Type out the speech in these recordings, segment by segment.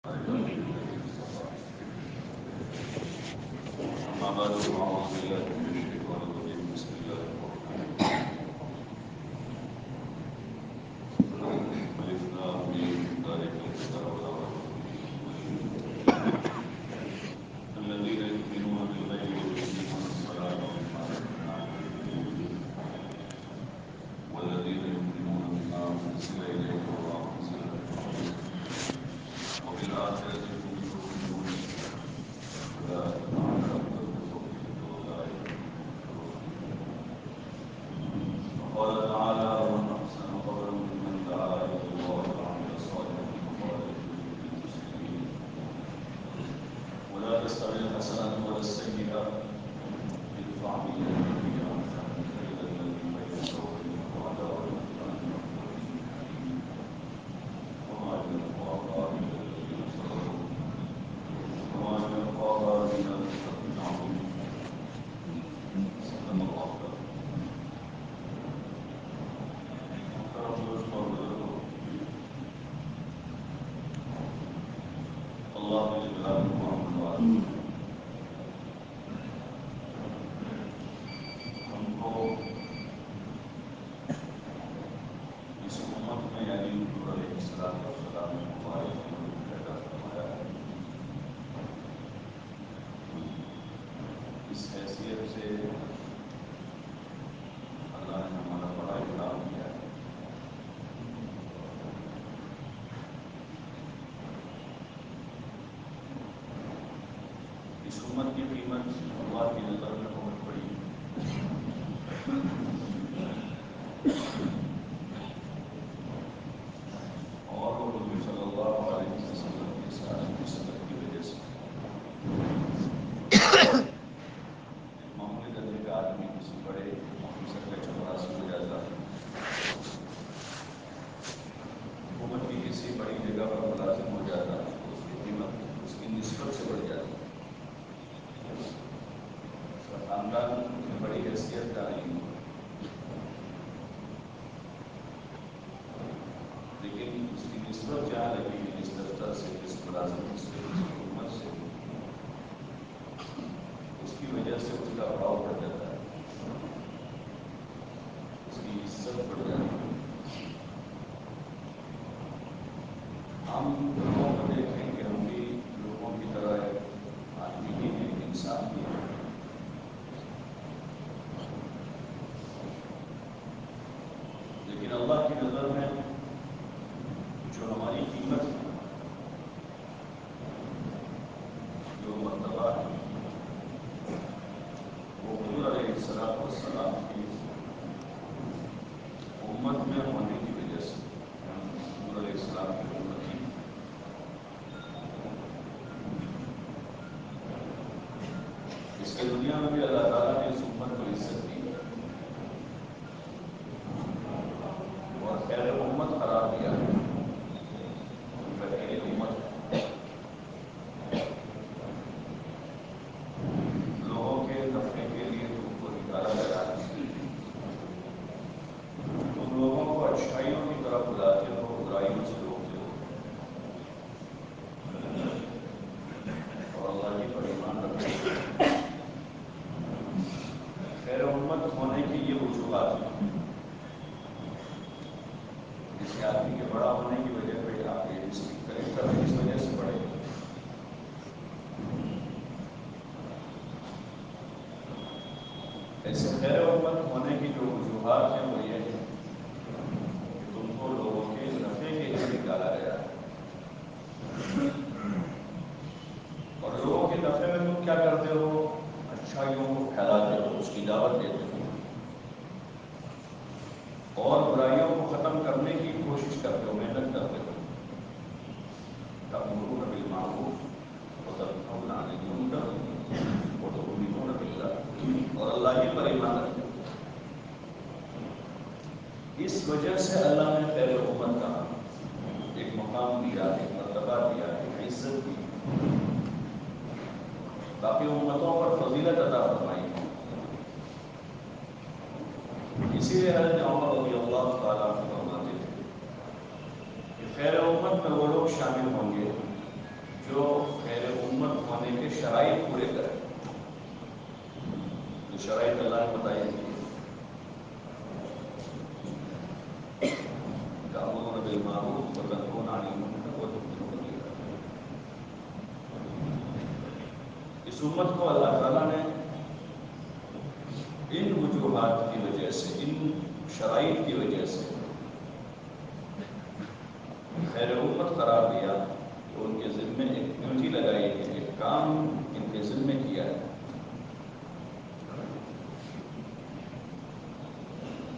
أما بعد فأعوذ بالله من الشيطان الرجيم بسم الله الرحمن الرحيم ألف لام ميم ذلك الكتاب لا ريب فيه هدى للمتقين الذين يؤمنون بالغيب ويقيمون الصلاة ومما رزقناهم ينفقون والذين يؤمنون بما أنزل إليك وما أنزل من قبلك وبالآخرة هم يوقنون أولئك مع الأبرار وأولئك هم المكرمون وقال تعالى ومن أحسن قولا ممن دعا إلى الله وعمل صالحا وقال إنني من المسلمين ولا تستوي الحسنة ولا السيئة ادفع بالتي هي أحسن فإذا الذي بينك وبينه عداوة كأنه ولي حميم وما يلقاها إلا الذين صبروا وما يلقاها إلا ذو حظ عظيم صدق الله العظيم محترم دوستوں اور بزرگوں اللہ جل جلالہ ہم کو اس امت میں یعنی حضور علیہ السلام نے مبارک امت میں پیدا فرمایا ہے اس حیثیت سے اللہ نے ہمارا بڑا اکرام کیا ہے اس امت کی قیمت اللہ کی نظر میں بہت بڑی ہے اور وہ حضور صلی اللہ علیہ وسلم کے ساتھ کی صدق کی وجہ سے ایک معمولی درجے کا آدمی کسی بڑے آفیسر کا چپراسی ہو جاتا ہے حکومت کی کسی بڑی جگہ پر ملازم ہو جاتا ہے تو اس کی قیمت اس کی نسبت سے بڑھ جاتی ہے اس کا خاندان میں بڑی حیثیت کا نہیں ہوتا لیکن اس کی نسبت جہاں لگی ہے جس دفتر سے جس ملازمت سے جس حکومت سے اس کی وجہ سے اس کا بھاؤ بڑھ جاتا ہے اس کی عزت بڑھ جاتی ہے ہم لوگوں کو دیکھیں کہ ہم بھی لوگوں کی طرح ایک آدمی ہی ہیں ایک انسان ہی ہیں لیکن اللہ کی نظر میں جو ہماری قیمت ہے جو مرتبہ ہے وہ حضور علیہ السلام کی امت میں ہونے کی وجہ سے ہم حضور علیہ السلام کی امتی ہیں اس کے دنیا میں بھی اللہ تعالیٰ نے اس امت کو عزت دی اور خیر امت قرار دیا بہترین امت لوگوں کے نفع کے لیے تم کو نکالا گیا ہے تم لوگوں کو اچھائیوں کی طرف بلاتے ہو برائیوں سے روکتے ہو اور اللہ ہی پر ایمان رکھتے ہو خیر امت ہونے کی یہ وجوہات ہیں کسی آدمی کے بڑا ہونے کی وجہ پہ آپ یہ اس کی کریکٹر اس وجہ سے بڑھے ایسے خیر امت ہونے کی جو وجوہات ہیں وہ یہ ہیں کہ تم کو لوگوں کے نفع کے لیے نکالا گیا ہے اور لوگوں کے نفع میں تم کیا کرتے ہو اچھائیوں کو پھیلاتے ہو اس کی دعوت دیتے ہو اور برائیوں کو ختم کرنے کی کوشش کرتے ہو محنت کرتے ہو تأمرون بالمعروف وتنهون عن المنکر وتؤمنون بالله اور اللہ ہی پر ایمان رکھتے ہو اس وجہ سے اللہ نے خیر امت کا ایک مقام دیا ایک مرتبہ دیا ایک عزت دی باقی امتوں پر فضیلت عطا فرمائی اسی لیے حضرت عمر رضی اللہ تعالیٰ عنہ فرماتے تھے کہ خیر امت میں وہ لوگ شامل ہوں گے کہ شرائط پورے کریں. جو شرائط اللہ نے بتائی ہیں، تأمرون بالمعروف وتنهون عن المنکر وتؤمنون باللہ. اس امت کو اللہ تعالیٰ نے ان وجوہات کی وجہ سے، ان شرائط کی وجہ سے خیر امت قرار دیا کہ ان کے ذمے ایک ڈیوٹی لگائی ہے، ایک کام ان کے ذمے کیا ہے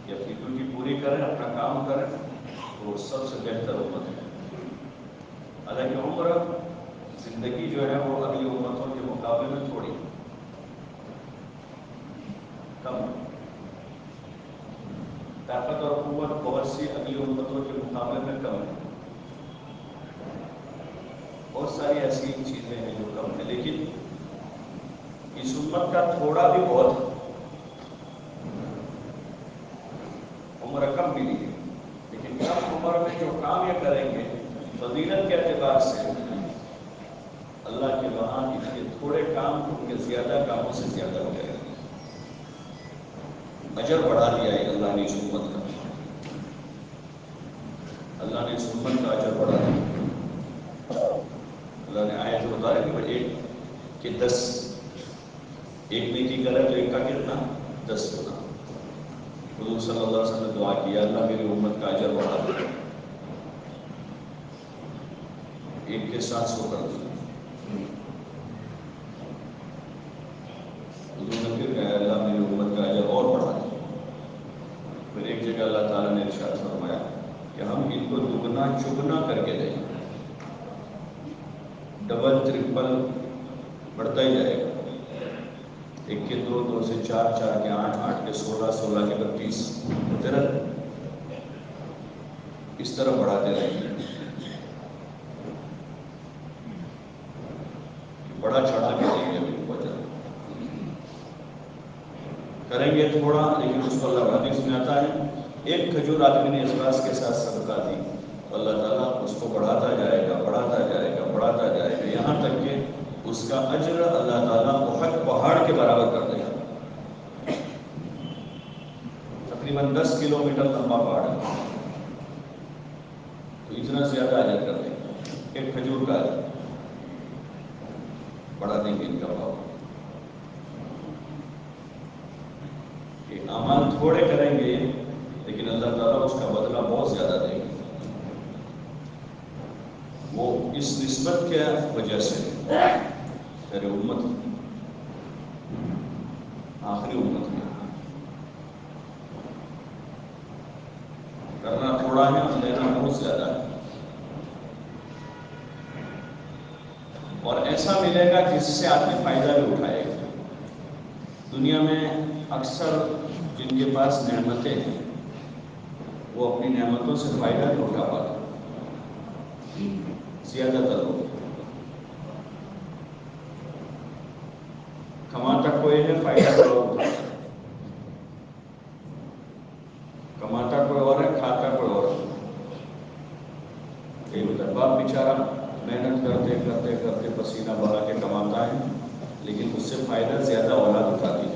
کہ اپنی ڈیوٹی پوری کریں، اپنا کام کریں، تو سب سے بہتر امت ہے. حالانکہ عمر زندگی جو ہے وہ اگلی امتوں کے مقابلے میں تھوڑی کم ہے. طاقت اور قوت بہت سی اگلی امتوں کے مقابلے میں کم ہے. بہت ساری ایسی چیزیں ہیں جو کم ہیں، لیکن اس امت کا تھوڑا بھی بہت عمر کم ملی ہے، لیکن کم عمر میں جو کام یہ کریں گے فضیلت کے اعتبار سے اللہ کے وہاں ان کے تھوڑے کام ان کے زیادہ کاموں سے زیادہ ہو جائے گا. اجر بڑھا دیا ہے اللہ نے اس امت کا، اللہ نے اس امت کا اجر بڑھا دیا. اللہ نے آیت بتا رہے کہ ایک کہ 10 ایک نیکی کرے تو ایک کا کتنا 10 ہونا. حضور صلی اللہ علیہ وسلم نے دعا کیا اللہ میری امت کا اجر بڑھا دے، ایک کے 700 کر دیا. حضور نے پھر کہا اللہ میری امت کا اجر اور بڑھا دے. پھر ایک جگہ اللہ تعالیٰ نے ارشاد فرمایا کہ ہم ان کو دگنا چگنا کر کے دیں گے، ڈبل ٹرپل بڑھتا ہی جائے گا. 1 کے 2، 2 سے 4، 4 کے 8، 8 کے 16، 16 کے 32 ہوتے رہتے. اس طرح بڑھاتے رہیں گے. بڑا چڑھا کے دیں گے. ابھی وجہ کریں گے تھوڑا، لیکن اس کو اللہ حدیث میں آتا ہے ایک کھجور آدمی نے اخلاص کے ساتھ صدقہ دی تو اللہ تعالیٰ اس کو بڑھاتا جائے گا، بڑھاتا جائے گا، بڑھاتا جائے گا، یہاں تک کہ اس کا اجر اللہ تعالیٰ احد پہاڑ کے برابر کر دے گا. تقریباً 10 کلومیٹر لمبا پہاڑ ہے، تو اتنا زیادہ اجر کر دیں گے. ایک کھجور کا اجر بڑھا دیں گے ان کا بھاؤ. کہ اعمال تھوڑے کریں گے لیکن اللہ تعالیٰ اس کا بدلہ بہت زیادہ دے گا. وہ اس نسبت کے وجہ سے میرے امت آخری امت میں کرنا تھوڑا ہے اور لینا بہت زیادہ ہے. اور ایسا ملے گا جس سے آدمی فائدہ بھی اٹھائے گا. دنیا میں اکثر جن کے پاس نعمتیں ہیں وہ اپنی نعمتوں سے فائدہ نہیں اٹھا پاتے. زیادہ تر لوگ کماتا کوئی ہے، فائدہ کوئی اٹھاتا ہے. کماتا کوئی اور ہے، کھاتا کوئی اور ہے. یہی ہوتا ہے. باپ بیچارہ محنت کرتے کرتے کرتے پسینہ بہا کے کماتا ہے، لیکن اس سے فائدہ زیادہ اولاد اٹھاتی ہے.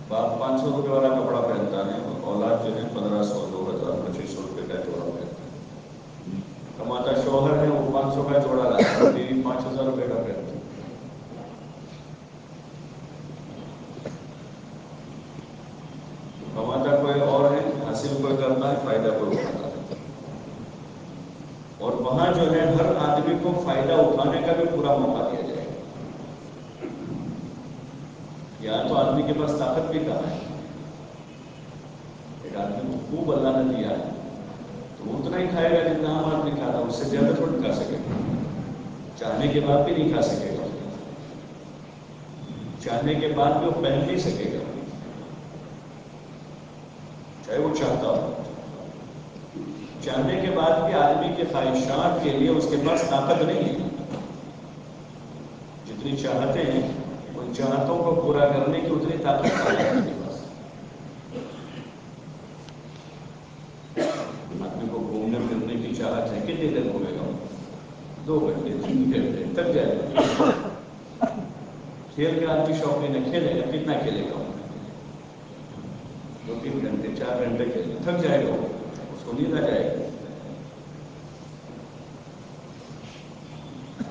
باپ 500 روپے والا کپڑا پہنتا ہے، اولاد جو ہے 1500، 2000، 2500 روپے کا جوڑا پہنتا ہے. کماتا شوہر ہے، وہ 500 کا جوڑا لاتا ہے، بیوی 5000 روپے کا پہنتی ہے. کماتا کوئی اور ہے، حاصل کوئی کرتا ہے، فائدہ کوئی اٹھاتا ہے. اور وہاں جو ہے ہر آدمی کو فائدہ اٹھانے کا بھی پورا موقع دیا جائے گا. یا تو آدمی کے پاس طاقت بھی کہاں ہے. ایک آدمی کو خوب اللہ نے دیا ہے تو وہ اتنا ہی کھائے گا جتنا عام آدمی کھاتا ہے، اس سے زیادہ تھوڑی کھا سکے گا. چاہنے کے بعد بھی نہیں کھا سکے گا. چاہنے کے بعد بھی وہ پہن نہیں سکے گا چاہے وہ چاہتا ہو. چاہنے کے بعد بھی آدمی کے خواہشات کے لیے اس کے پاس طاقت نہیں ہے. جتنی چاہتے ہیں ان چاہتوں کو پورا کرنے کی اتنی طاقت نہیں ہے آدمی کے پاس. آدمی کو گھومنے پھرنے کی چاہت ہے، کتنی دیر گھومے گا. 2 گھنٹے 3 گھنٹے تھک جائے گا. کھیل کا آدمی شوقین ہے، کھیلے گا، کتنا کھیلے گا؟ 2-3 گھنٹے 4 گھنٹے کھیلے گا، تھک جائے گا، اس کو نیند آ جائے گی.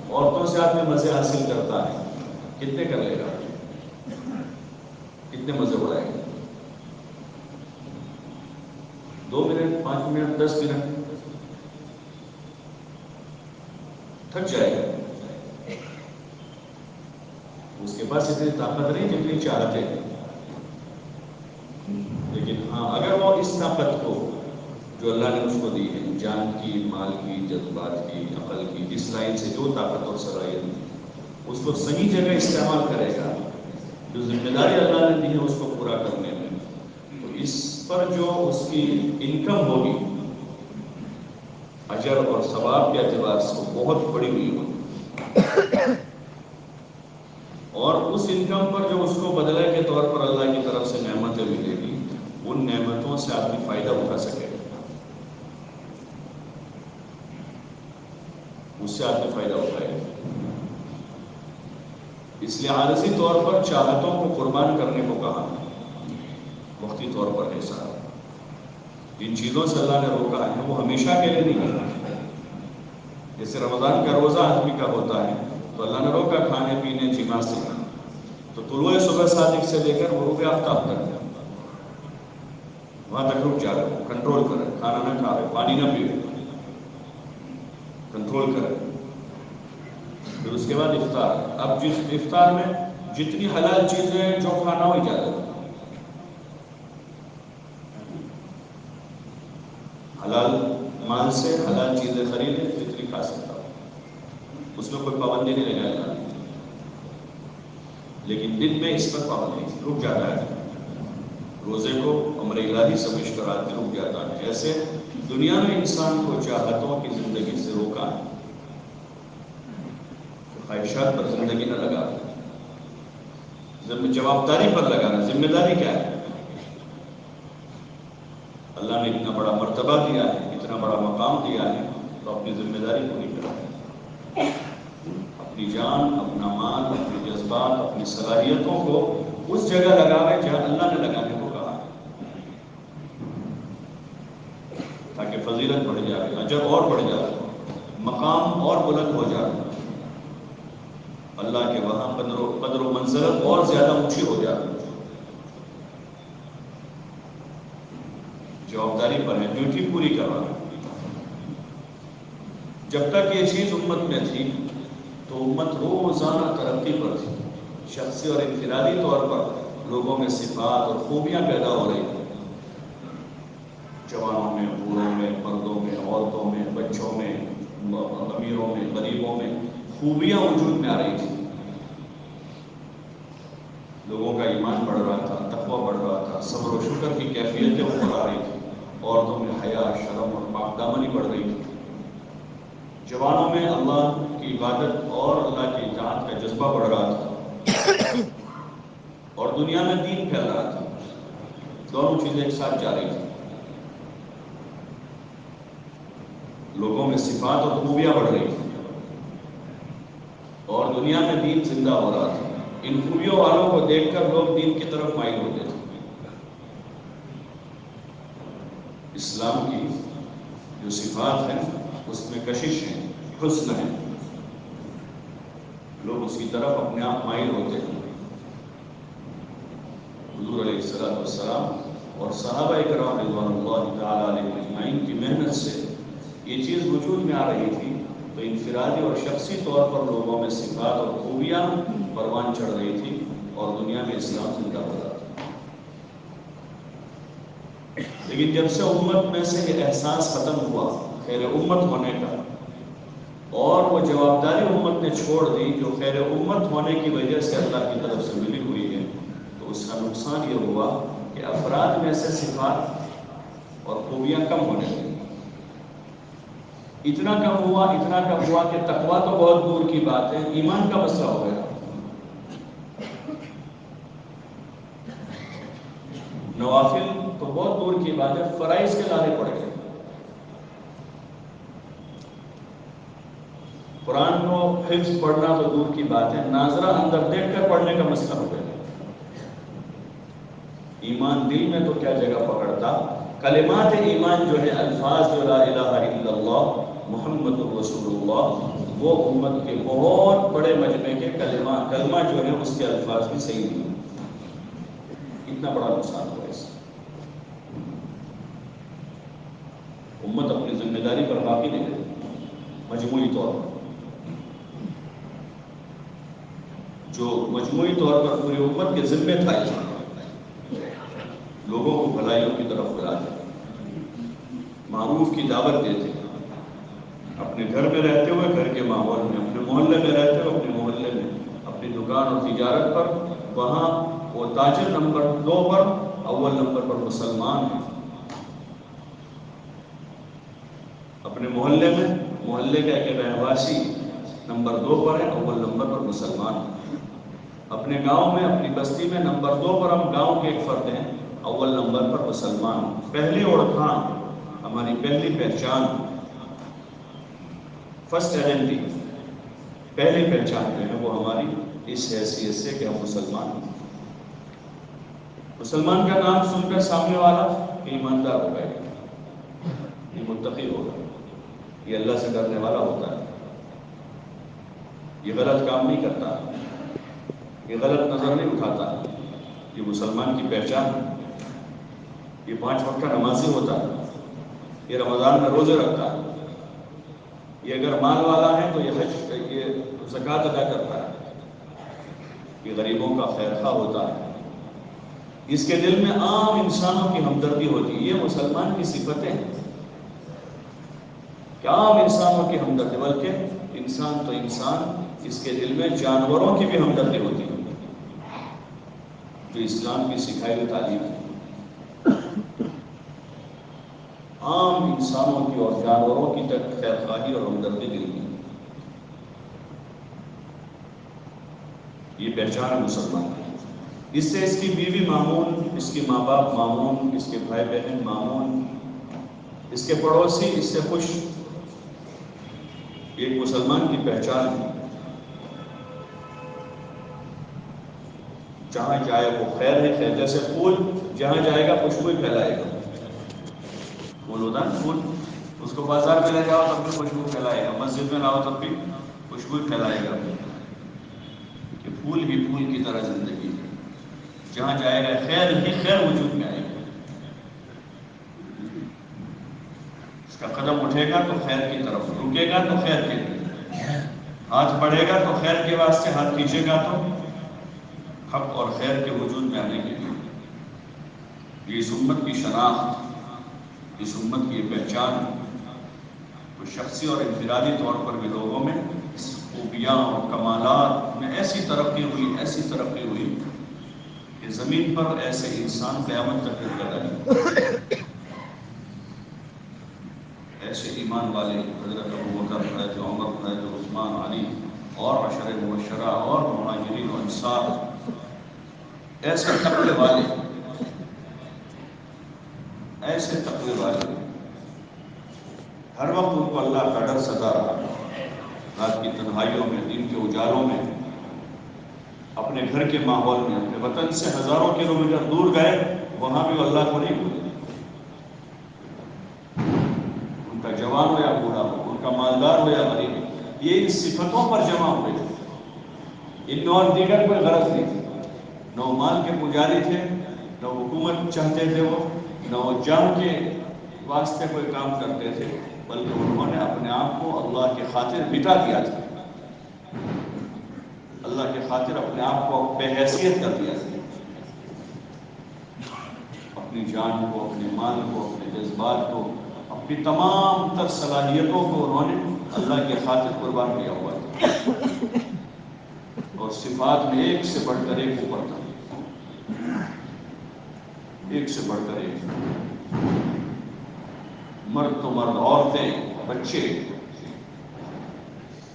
عورتوں سے آدمی مزے حاصل کرتا ہے، کتنے کر لے گا؟ کتنے مزے اڑائے گا؟ 2 منٹ 5 منٹ 10 منٹ تھک جائے گا. اس کے پاس اتنی طاقت نہیں جتنی چاہتے ہیں. لیکن ہاں اگر وہ اس طاقت کو جو اللہ نے اس کو دی ہے، جان کی، مال کی، جذبات کی، عقل کی، جس لائن سے جو طاقت اور صلاحیت، اس کو صحیح جگہ استعمال کرے گا، جو ذمہ داری اللہ نے دی ہے اس کو پورا کرنے میں، تو اس پر جو اس کی انکم ہوگی اجر اور ثواب کے اعتبار سے وہ بہت بڑی ہوئی ہوگی. اور اس انکم پر جو اس کو بدلے کے طور پر اللہ کی طرف سے نعمتیں ملے گی، ان نعمتوں سے آدمی فائدہ اٹھا سکے گا، اس سے آدمی فائدہ اٹھائے گا. اس لیے عارضی طور پر چاہتوں کو قربان کرنے کو کہا، وقتی طور پر ہے سارا. جن چیزوں سے اللہ نے روکا ہے وہ ہمیشہ کے لیے نہیں ہے. جیسے رمضان کا روزہ آدمی کا ہوتا ہے تو اللہ نے روکا کھانے پینے جماع سے، تو طلوع صبح صادق سے لے کر غروب آفتاب تک وہاں تک رک جائے، کنٹرول کرے، کھانا نہ کھائے، پانی نہ پیے، کنٹرول کرے. پھر اس کے بعد افطار. اب جس افطار میں جتنی حلال چیزیں جو کھانا ہو اجازت، حلال مال سے حلال چیزیں خریدے جتنی کھا سکتا ہوں، اس میں کوئی پابندی نہیں لگائی جاتی. لیکن دن میں اس پر پابندی رک جاتا ہے، روزے کو امر الہی سمجھ کر آدمی رک جاتا ہے. ایسے دنیا میں انسان کو چاہتوں کی زندگی سے روکا ہے، خواہشات پر زندگی نہ لگا، جواب داری پر لگانا. ذمہ داری کیا ہے؟ اللہ نے اتنا بڑا مرتبہ دیا ہے، اتنا بڑا مقام دیا ہے، تو اپنی ذمہ داری پوری کریں. اپنی جان، اپنا مال، اپنے جذبات، اپنی صلاحیتوں کو اس جگہ لگاوے جہاں اللہ نے لگانے کو کہا، تاکہ فضیلت بڑھ جائے، اجر اور بڑھ جائے، مقام اور بلند ہو جائے، اللہ کے وہاں قدر و منزلت اور زیادہ اونچی ہو جائے. جوابداری پر ہے، ڈیوٹی پوری کرنا. جب تک یہ چیز امت میں تھی تو امت روزانہ ترقی پر تھی، شخصی اور انفرادی طور پر لوگوں میں صفات اور خوبیاں پیدا ہو رہی تھیں. جوانوں میں، بوڑھوں میں، مردوں میں، عورتوں میں، بچوں میں، امیروں میں، غریبوں میں خوبیاں وجود میں آ رہی تھی. لوگوں کا ایمان بڑھ رہا تھا، تقویٰ بڑھ رہا تھا، صبر و شکر کی کیفیتیں اوپر آ رہی تھی. عورتوں میں حیا، شرم اور پاک دامنی بڑھ رہی تھی. جوانوں میں اللہ کی عبادت اور اللہ کی اطاعت کا جذبہ بڑھ رہا تھا، اور دنیا میں دین پھیل رہا تھا. دونوں چیزیں ایک ساتھ جا رہی تھی. لوگوں میں صفات اور خوبیاں بڑھ رہی تھی اور دنیا میں دین زندہ ہو رہا تھا. ان خوبیوں والوں کو دیکھ کر لوگ دین کی طرف مائل ہوتے تھے. اسلام کی جو صفات ہیں اس میں کشش ہے، حسن ہے، لوگ اس کی طرف اپنے آپ مائل ہوتے ہیں. حضور علیہ السلام اور صحابہ کرام رضوان اللہ تعالیٰ علیہ اجمعین کی محنت سے یہ چیز وجود میں آ رہی تھی، تو انفرادی اور شخصی طور پر لوگوں میں صفات اور خوبیاں پروان چڑھ رہی تھی اور دنیا میں اسلام زندہ ہو رہا تھا. لیکن جب سے امت میں سے یہ احساس ختم ہوا خیر امت ہونے کا، اور وہ جوابداری امت نے چھوڑ دی جو خیر امت ہونے کی وجہ سے اللہ کی طرف سے ملی ہوئی ہے، تو اس کا نقصان یہ ہوا کہ افراد میں سے صفات اور خوبیاں کم ہونے لگی. اتنا کم ہوا کہ تقویٰ تو بہت دور کی بات ہے، ایمان کا مسئلہ ہو گیا. نوافل تو بہت دور کی بات ہے، فرائض کے لارے پڑ گئے. قرآن کو حفظ پڑھنا تو دور کی بات ہے، ناظرہ اندر دیکھ کر پڑھنے کا مسئلہ ہو گیا۔ ایمان دل میں تو کیا جگہ پکڑتا، کلمات ایمان جو ہے، الفاظ جو لا الہ الا اللہ محمد رسول اللہ، وہ امت کے بہت بڑے مجمع کے کلمہ جو ہے اس کے الفاظ بھی صحیح نہیں، اتنا بڑا نقصان ہوا اس سے۔ امت اپنی ذمہ داری پر باقی نہیں رہی مجموعی طور پر، جو مجموعی طور پر پوری امت کے ذمہ تھا لوگوں کو بھلائیوں کی طرف بلاتے، معروف کی دعوت دیتے، اپنے گھر میں رہتے ہوئے گھر کے ماحول میں، اپنے محلے میں رہتے ہوئے اپنے محلے میں، اپنی دکان اور تجارت پر وہاں وہ تاجر نمبر 2 پر، اول نمبر پر مسلمان ہیں۔ اپنے محلے میں، محلے کا ایک رہواسی نمبر 2 پر ہے، اول نمبر پر مسلمان ہیں۔ اپنے گاؤں میں، اپنی بستی میں نمبر 2 پر ہم گاؤں کے ایک فرد ہیں، اول نمبر پر مسلمان۔ پہلی اوڑھان، ہماری پہلی پہچان، فرسٹ آئیڈینٹی، پہلی پہچان جو ہے وہ ہماری اس حیثیت سے کہ ہم مسلمان ہیں۔ مسلمان کا نام سن کر سامنے والا ایماندار ہوگا، یہ متقی ہوگا، یہ اللہ سے ڈرنے والا ہوتا ہے، یہ غلط کام نہیں کرتا، یہ غلط نظر نہیں اٹھاتا، یہ مسلمان کی پہچان ہے۔ یہ 5 وقت کا نمازی ہوتا ہے، یہ رمضان میں روزے رکھتا ہے، یہ اگر مال والا ہے تو یہ زکوٰۃ ادا کرتا ہے، یہ غریبوں کا خیرخواہ ہوتا ہے، اس کے دل میں عام انسانوں کی ہمدردی ہوتی ہے۔ یہ مسلمان کی صفتیں ہیں کہ عام انسانوں کی ہمدردی، بلکہ انسان تو انسان، اس کے دل میں جانوروں کی بھی ہمدردی ہوتی ہے، جو اسلام کی سکھائی ہوئی تعلیم ہے۔ عام انسانوں کی اور جانوروں کی تک خیرخواہی اور ہمدردی دل میں، یہ پہچان مسلمان ہے۔ اس سے اس کی بیوی معمون، اس کے ماں باپ معمون، اس کے بھائی بہن معمون، اس کے پڑوسی اس سے خوش، ایک مسلمان کی پہچان ہے۔ جہاں جائے وہ خیر ہے، خیر جیسے پھول جہاں جائے گا خوشبو ہی پھیلائے گا۔ پھول ہوتا ہے پھول، اس کو بازار میں لے جاؤ تب بھی خوشبو پھیلائے گا، مسجد میں لاؤ تب بھی خوشبو پھیلائے گا، کہ پھول ہی پھول کی طرح زندگی ہے، جہاں جائے گا خیر ہی خیر وجود میں آئے گا۔ اس کا قدم اٹھے گا تو خیر کی طرف، رکے گا تو خیر کے لیے، ہاتھ بڑھے گا تو خیر کے واسطے، ہاتھ کھینچے گا تو حق اور خیر کے وجود میں آنے کے لیے۔ یہ اس امت کی شناخت، اس امت کی پہچان، تو شخصی اور انفرادی طور پر بھی لوگوں میں خوبیاں اور کمالات میں ایسی ترقی ہوئی کہ زمین پر ایسے انسان قیامت تک نہیں پیدا نہیں، ایسے ایمان والے حضرت ابوبکر، حضرت عمر، حضرت عثمان، علی اور عشرہ مبشرہ اور مہاجرین و انصار، ایسے تقوی والے، ایسے تقوی والے، ہر وقت ان کو اللہ کا ڈر ستا رہا، رات کی تنہائیوں میں، دن کے اجالوں میں، اپنے گھر کے ماحول میں، اپنے وطن سے ہزاروں کلومیٹر دور گئے، وہاں بھی اللہ کو نہیں بھولے۔ ان کا جوان ہو یا بوڑھا ہو، ان کا مالدار ہو یا غریب، یہ ان صفتوں پر جمع ہوئے تھے، ان میں اور دیگر کوئی غرض نہیں تھی۔ نہ وہ مال کے پجاری تھے، نہ حکومت چاہتے تھے وہ، نہ وہ جان کے واسطے کوئی کام کرتے تھے، بلکہ انہوں نے اپنے آپ کو اللہ کی خاطر مٹا دیا تھا، اللہ کی خاطر اپنے آپ کو بے حیثیت کر دیا تھا، اپنی جان کو، اپنے مال کو، اپنے جذبات کو، اپنی تمام تر صلاحیتوں کو انہوں نے اللہ کی خاطر قربان کیا ہوا تھا، اور صفات میں ایک سے بڑھ کر ایک اوپر تھا، ایک سے بڑھ کر ایک، مرد تو مرد، عورتیں، بچے،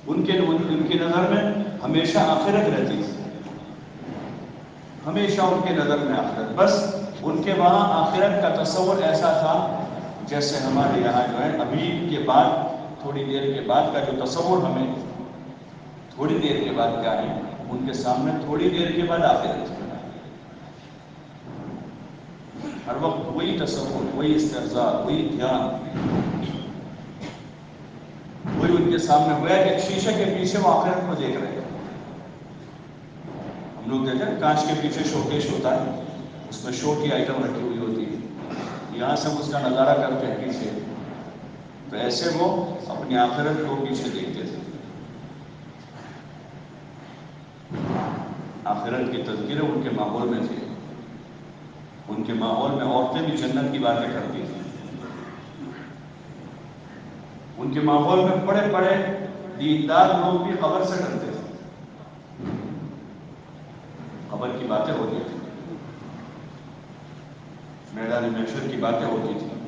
ان کی نظر میں ہمیشہ آخرت رہتی تھی، ہمیشہ ان کی نظر میں آخرت، بس ان کے وہاں آخرت کا تصور ایسا تھا جیسے ہمارے یہاں جو ہے ابھی کے بعد، تھوڑی دیر کے بعد کا جو تصور ہمیں تھوڑی دیر کے بعد کیا ہے ان کے سامنے تھوڑی دیر کے بعد آخرت، ہر وقت وہی تصور، وہی استرزاق، وہی دھیان، وہی ان کے سامنے ہوا کہ ایک شیشے کے پیچھے وہ آخرت کو دیکھ رہے ہیں۔ ہم لوگ دیکھتے ہیں کانچ کے پیچھے شوکیش ہوتا ہے، اس میں شو کی آئٹم رکھی ہوئی ہوتی ہے، یہاں سے ہم اس کا نظارہ کرتے ہیں پیچھے، تو ایسے وہ اپنی آخرت کو پیچھے دیکھتے تھے۔ آخرت کی تذکرے ان کے ماحول میں تھے، ان کے ماحول میں عورتیں بھی جنت کی باتیں کرتی تھیں، ان کے ماحول میں بڑے بڑے دیندار لوگ بھی قبر سے ڈرتے تھے، قبر کی باتیں ہوتی تھیں، میدان محشر کی باتیں ہوتی تھیں،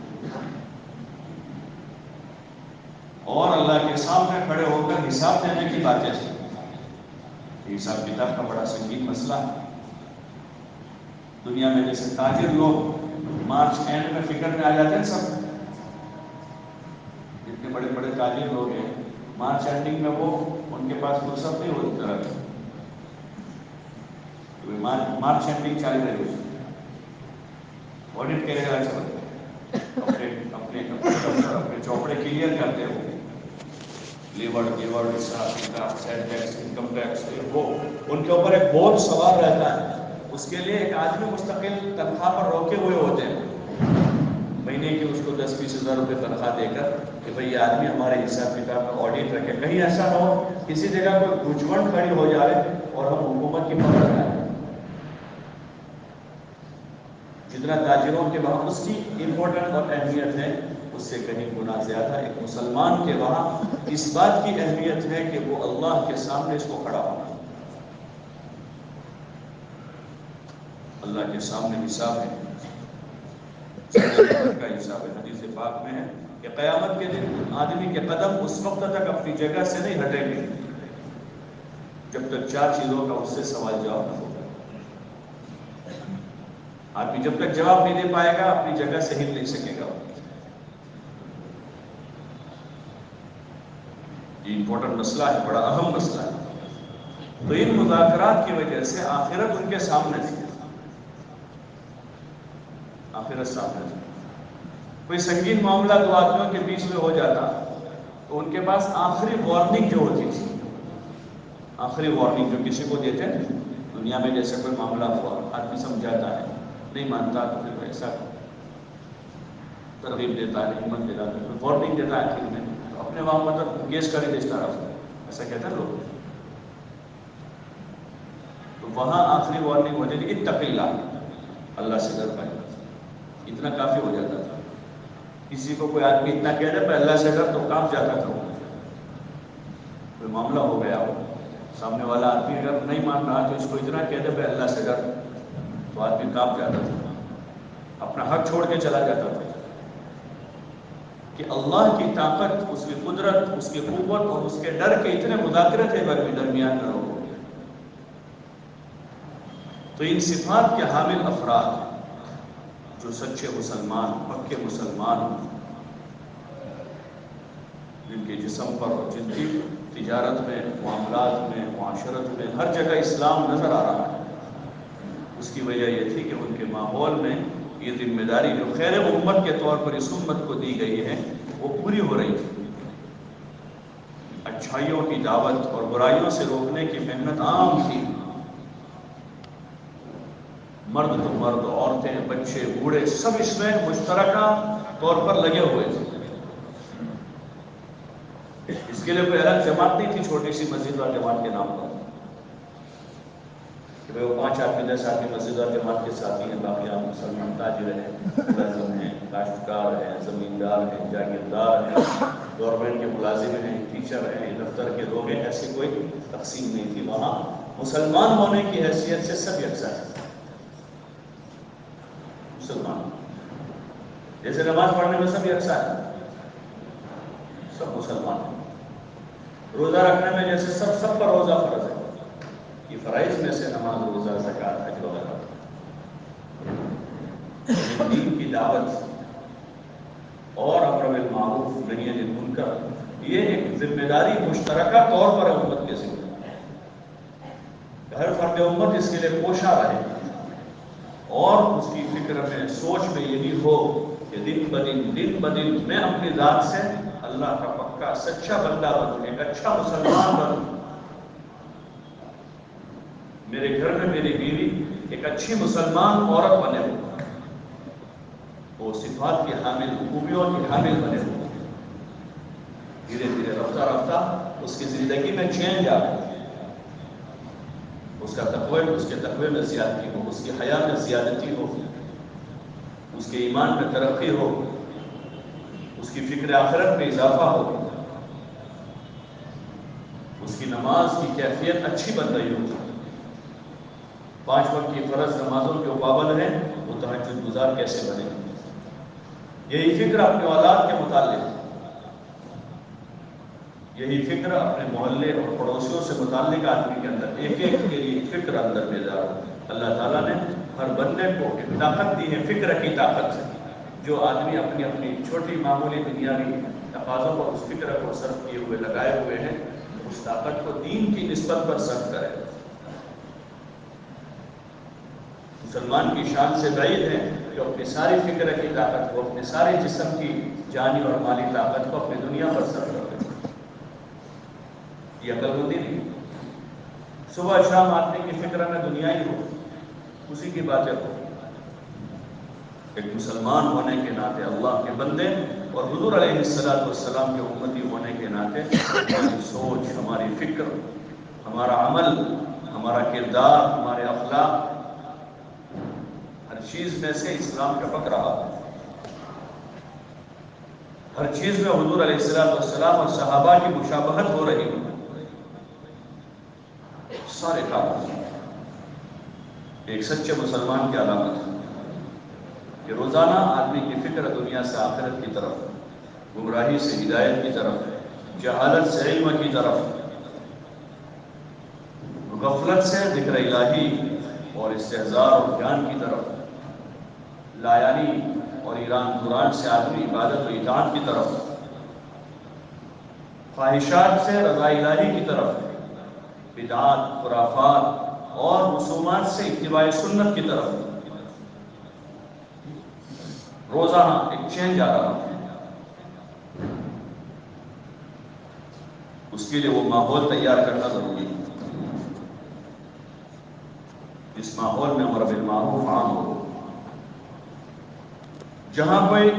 اور اللہ کے سامنے کھڑے ہو کر حساب دینے کی باتیں تھیں۔ حساب کتاب کا بڑا سنگین مسئلہ ہے دنیا میں۔ جیسے تاجر لوگ مارچ اینڈ میں فکر میں آ جاتے ہیں، سب جتنے بڑے بڑے تاجر لوگ ہیں مارچ اینڈنگ میں وہ ان کے پاس فرصت نہیں ہوتی طرح مارچ اینڈنگ چل رہی ہے، آڈٹ کرے گا، اپنے چوپڑے کلیئر کرتے ہو، لیور حساب کتاب، سیل ٹیکس، انکم ٹیکس، وہ ان کے اوپر ایک بہت سوال رہتا ہے۔ اس کے لیے ایک آدمی مستقل تنخواہ پر روکے ہوئے ہوتے ہیں، مہینے کی اس کو 10-20 ہزار روپے تنخواہ دے کر کہ بھئی یہ آدمی ہمارے حساب کتاب کا آڈٹ رکھے، کہیں ایسا نہ ہو کسی جگہ کوئی گجمن کھڑی ہو جائے اور ہم حکومت کی پکڑ میں آئے۔ جتنا تاجروں کے وہاں اس کی امپورٹنٹ اور اہمیت ہے، اس سے کہیں گنا زیادہ ایک مسلمان کے وہاں اس بات کی اہمیت ہے کہ وہ اللہ کے سامنے اس کو کھڑا ہونا، اللہ کے سامنے حساب ہے، کا حساب ہے۔ حدیث پاک میں ہے کہ قیامت کے دن آدمی کے قدم اس وقت تک اپنی جگہ سے نہیں ہٹیں گے جب تک 4 چیزوں کا اس سے سوال جواب نہ ہوگا۔ آدمی جب تک جواب نہیں دے پائے گا اپنی جگہ سے ہل نہیں سکے گا۔ یہ امپورٹنٹ مسئلہ ہے، بڑا اہم مسئلہ ہے۔ تو ان مذاکرات کی وجہ سے آخرت ان کے سامنے تھی، آخرت سامنے تھی۔ کوئی سنگین معاملہ دو آدمیوں کے بیچ میں ہو جاتا تو ان کے پاس آخری وارننگ جو ہوتی تھی، آخری وارننگ جو کسی کو دیتے ہیں دنیا میں، جیسے کوئی معاملہ ہوا، آدمی سمجھاتا ہے، نہیں مانتا تو پھر ایسا ترغیب دیتا ہے، ہمت دیتا ہے، پھر وارننگ دیتا ہے آخر میں، تو اپنے وہاں مطلب گیس کرے اس طرح سے، ایسا کہتے ہیں لوگ۔ تو وہاں آخری وارننگ ہوتی تھی، اتق اللہ، اللہ سے ڈر پائے، اتنا کافی ہو جاتا تھا۔ کسی کو کوئی آدمی اتنا کہہ دے پہ اللہ سے ڈر، تو کانپ جاتا تھا۔ کوئی معاملہ ہو گیا ہو، سامنے والا آدمی اگر نہیں مان رہا تو اس کو اتنا کہہ دے پہ اللہ سے ڈر، تو آدمی کانپ جاتا تھا، اپنا حق چھوڑ کے چلا جاتا تھا کہ اللہ کی طاقت، اس کی قدرت، اس کی قوت اور اس کے ڈر کے اتنے مذاکرے تھے درمیان میں لوگوں کے۔ تو ان صفات کے حامل افراد جو سچے مسلمان، پکے مسلمان، جن کے جسم پر اور جن کی تجارت میں، معاملات میں، معاشرت میں ہر جگہ اسلام نظر آ رہا ہے، اس کی وجہ یہ تھی کہ ان کے ماحول میں یہ ذمہ داری جو خیر امت کے طور پر اس امت کو دی گئی ہے وہ پوری ہو رہی تھی۔ اچھائیوں کی دعوت اور برائیوں سے روکنے کی محنت عام تھی، مرد تو مرد، عورتیں، بچے، بوڑھے، سب اس میں مشترکہ طور پر لگے ہوئے تھے۔ اس کے لیے کوئی الگ جماعت نہیں تھی، چھوٹی سی مسجد اور جماعت کے نام پر کہ وہ 5 آدمی 10 آدمی مسجد اور جماعت کے ساتھی ہیں، باقی عام مسلمان تاجر ہیں، ملازم ہیں، کاشتکار ہیں، زمیندار ہیں، جاگیردار ہیں، گورنمنٹ کے ملازم ہیں، ٹیچر ہیں، دفتر کے لوگ ہیں، ایسی کوئی تقسیم نہیں تھی۔ وہاں مسلمان ہونے کی حیثیت سے سب یکساں ہیں، مسلمان جیسے نماز پڑھنے میں سب یکساں ہیں، سب مسلمان ہیں۔ روزہ رکھنے میں جیسے سب پر روزہ فرض ہے، یہ فرائض میں سے نماز، روزہ، زکوٰۃ، حج وغیرہ۔ دین کی دعوت اور امر بالمعروف نہی عن المنکر، یہ ایک ذمہ داری مشترکہ طور پر ہے امت کے ذمہ۔ ہر فرد امت اس کے لیے کوشاں رہے اور اس کی فکر میں سوچ میں یہی ہو کہ دن بدن میں اپنی ذات سے اللہ کا پکا سچا بندہ بنوں، ایک اچھا مسلمان بنوں، میرے گھر میں میری بیوی ایک اچھی مسلمان عورت بنے ہو، وہ صفات کی حامل، خوبیوں کی حامل بنے ہو، دھیرے دھیرے رفتہ رفتہ اس کی زندگی میں چینج آ گئی، اس کے تقوی میں زیادتی ہو، اس کی حیا میں زیادتی ہو، اس کے ایمان میں ترقی ہو، اس کی فکر آخرت میں اضافہ ہو، اس کی نماز کی کیفیت اچھی بن رہی ہو، 5 وقت کی فرض نمازوں کے پابند ہیں، وہ تہجد گزار کیسے بنے؟ یہی فکر اپنے اولاد کے متعلق، یہی فکر اپنے محلے اور پڑوسیوں سے متعلق آدمی کے اندر ایک ایک کے لیے فکر اندر بیدار ہو۔ اللہ تعالیٰ نے ہر بندے کو ایک طاقت دی ہے، فکر کی طاقت، جو آدمی اپنی اپنی چھوٹی معمولی دنیاوی تقاضوں پر اس فکر کو صرف کیے ہوئے لگائے ہوئے ہیں، اس طاقت کو دین کی نسبت پر صرف کرے۔ مسلمان کی شان سے بعید ہے کہ اپنی ساری فکر کی طاقت کو، اپنے سارے جسم کی جانی اور مالی طاقت کو اپنی دنیا پر صرف کر دے۔ یہ عقل مندی نہیں۔ صبح شام آدمی کی فکر میں دنیا ہی ہو، اسی کی باتیں ہو۔ ایک مسلمان ہونے کے ناطے، اللہ کے بندے اور حضور علیہ السلام کے امتی ہونے کے ناطے ہماری سوچ، ہماری فکر، ہمارا عمل، ہمارا کردار، ہمارے اخلاق، ہر چیز میں سے اسلام ٹپک رہا ہے۔ ہر چیز میں حضور علیہ السلام اور صحابہ کی مشابہت ہو رہی ہے۔ سارے کام ایک سچے مسلمان کی علامت ہے کہ روزانہ آدمی کی فکر دنیا سے آخرت کی طرف، گمراہی سے ہدایت کی طرف، جہالت سے علم کی طرف، غفلت سے ذکر الہی اور استحضار اور جان کی طرف، لایانی اور ایران دوران سے آدمی عبادت و اطاعت کی طرف، خواہشات سے رضا الہی کی طرف، بدعات، خرافات اور رسومات سے اتباع سنت کی طرف روزانہ ایک چینج آ رہا ہے۔ اس کے لیے وہ ماحول تیار کرنا ضروری ہے، اس ماحول میں امر بالمعروف عام ہو، جہاں کوئی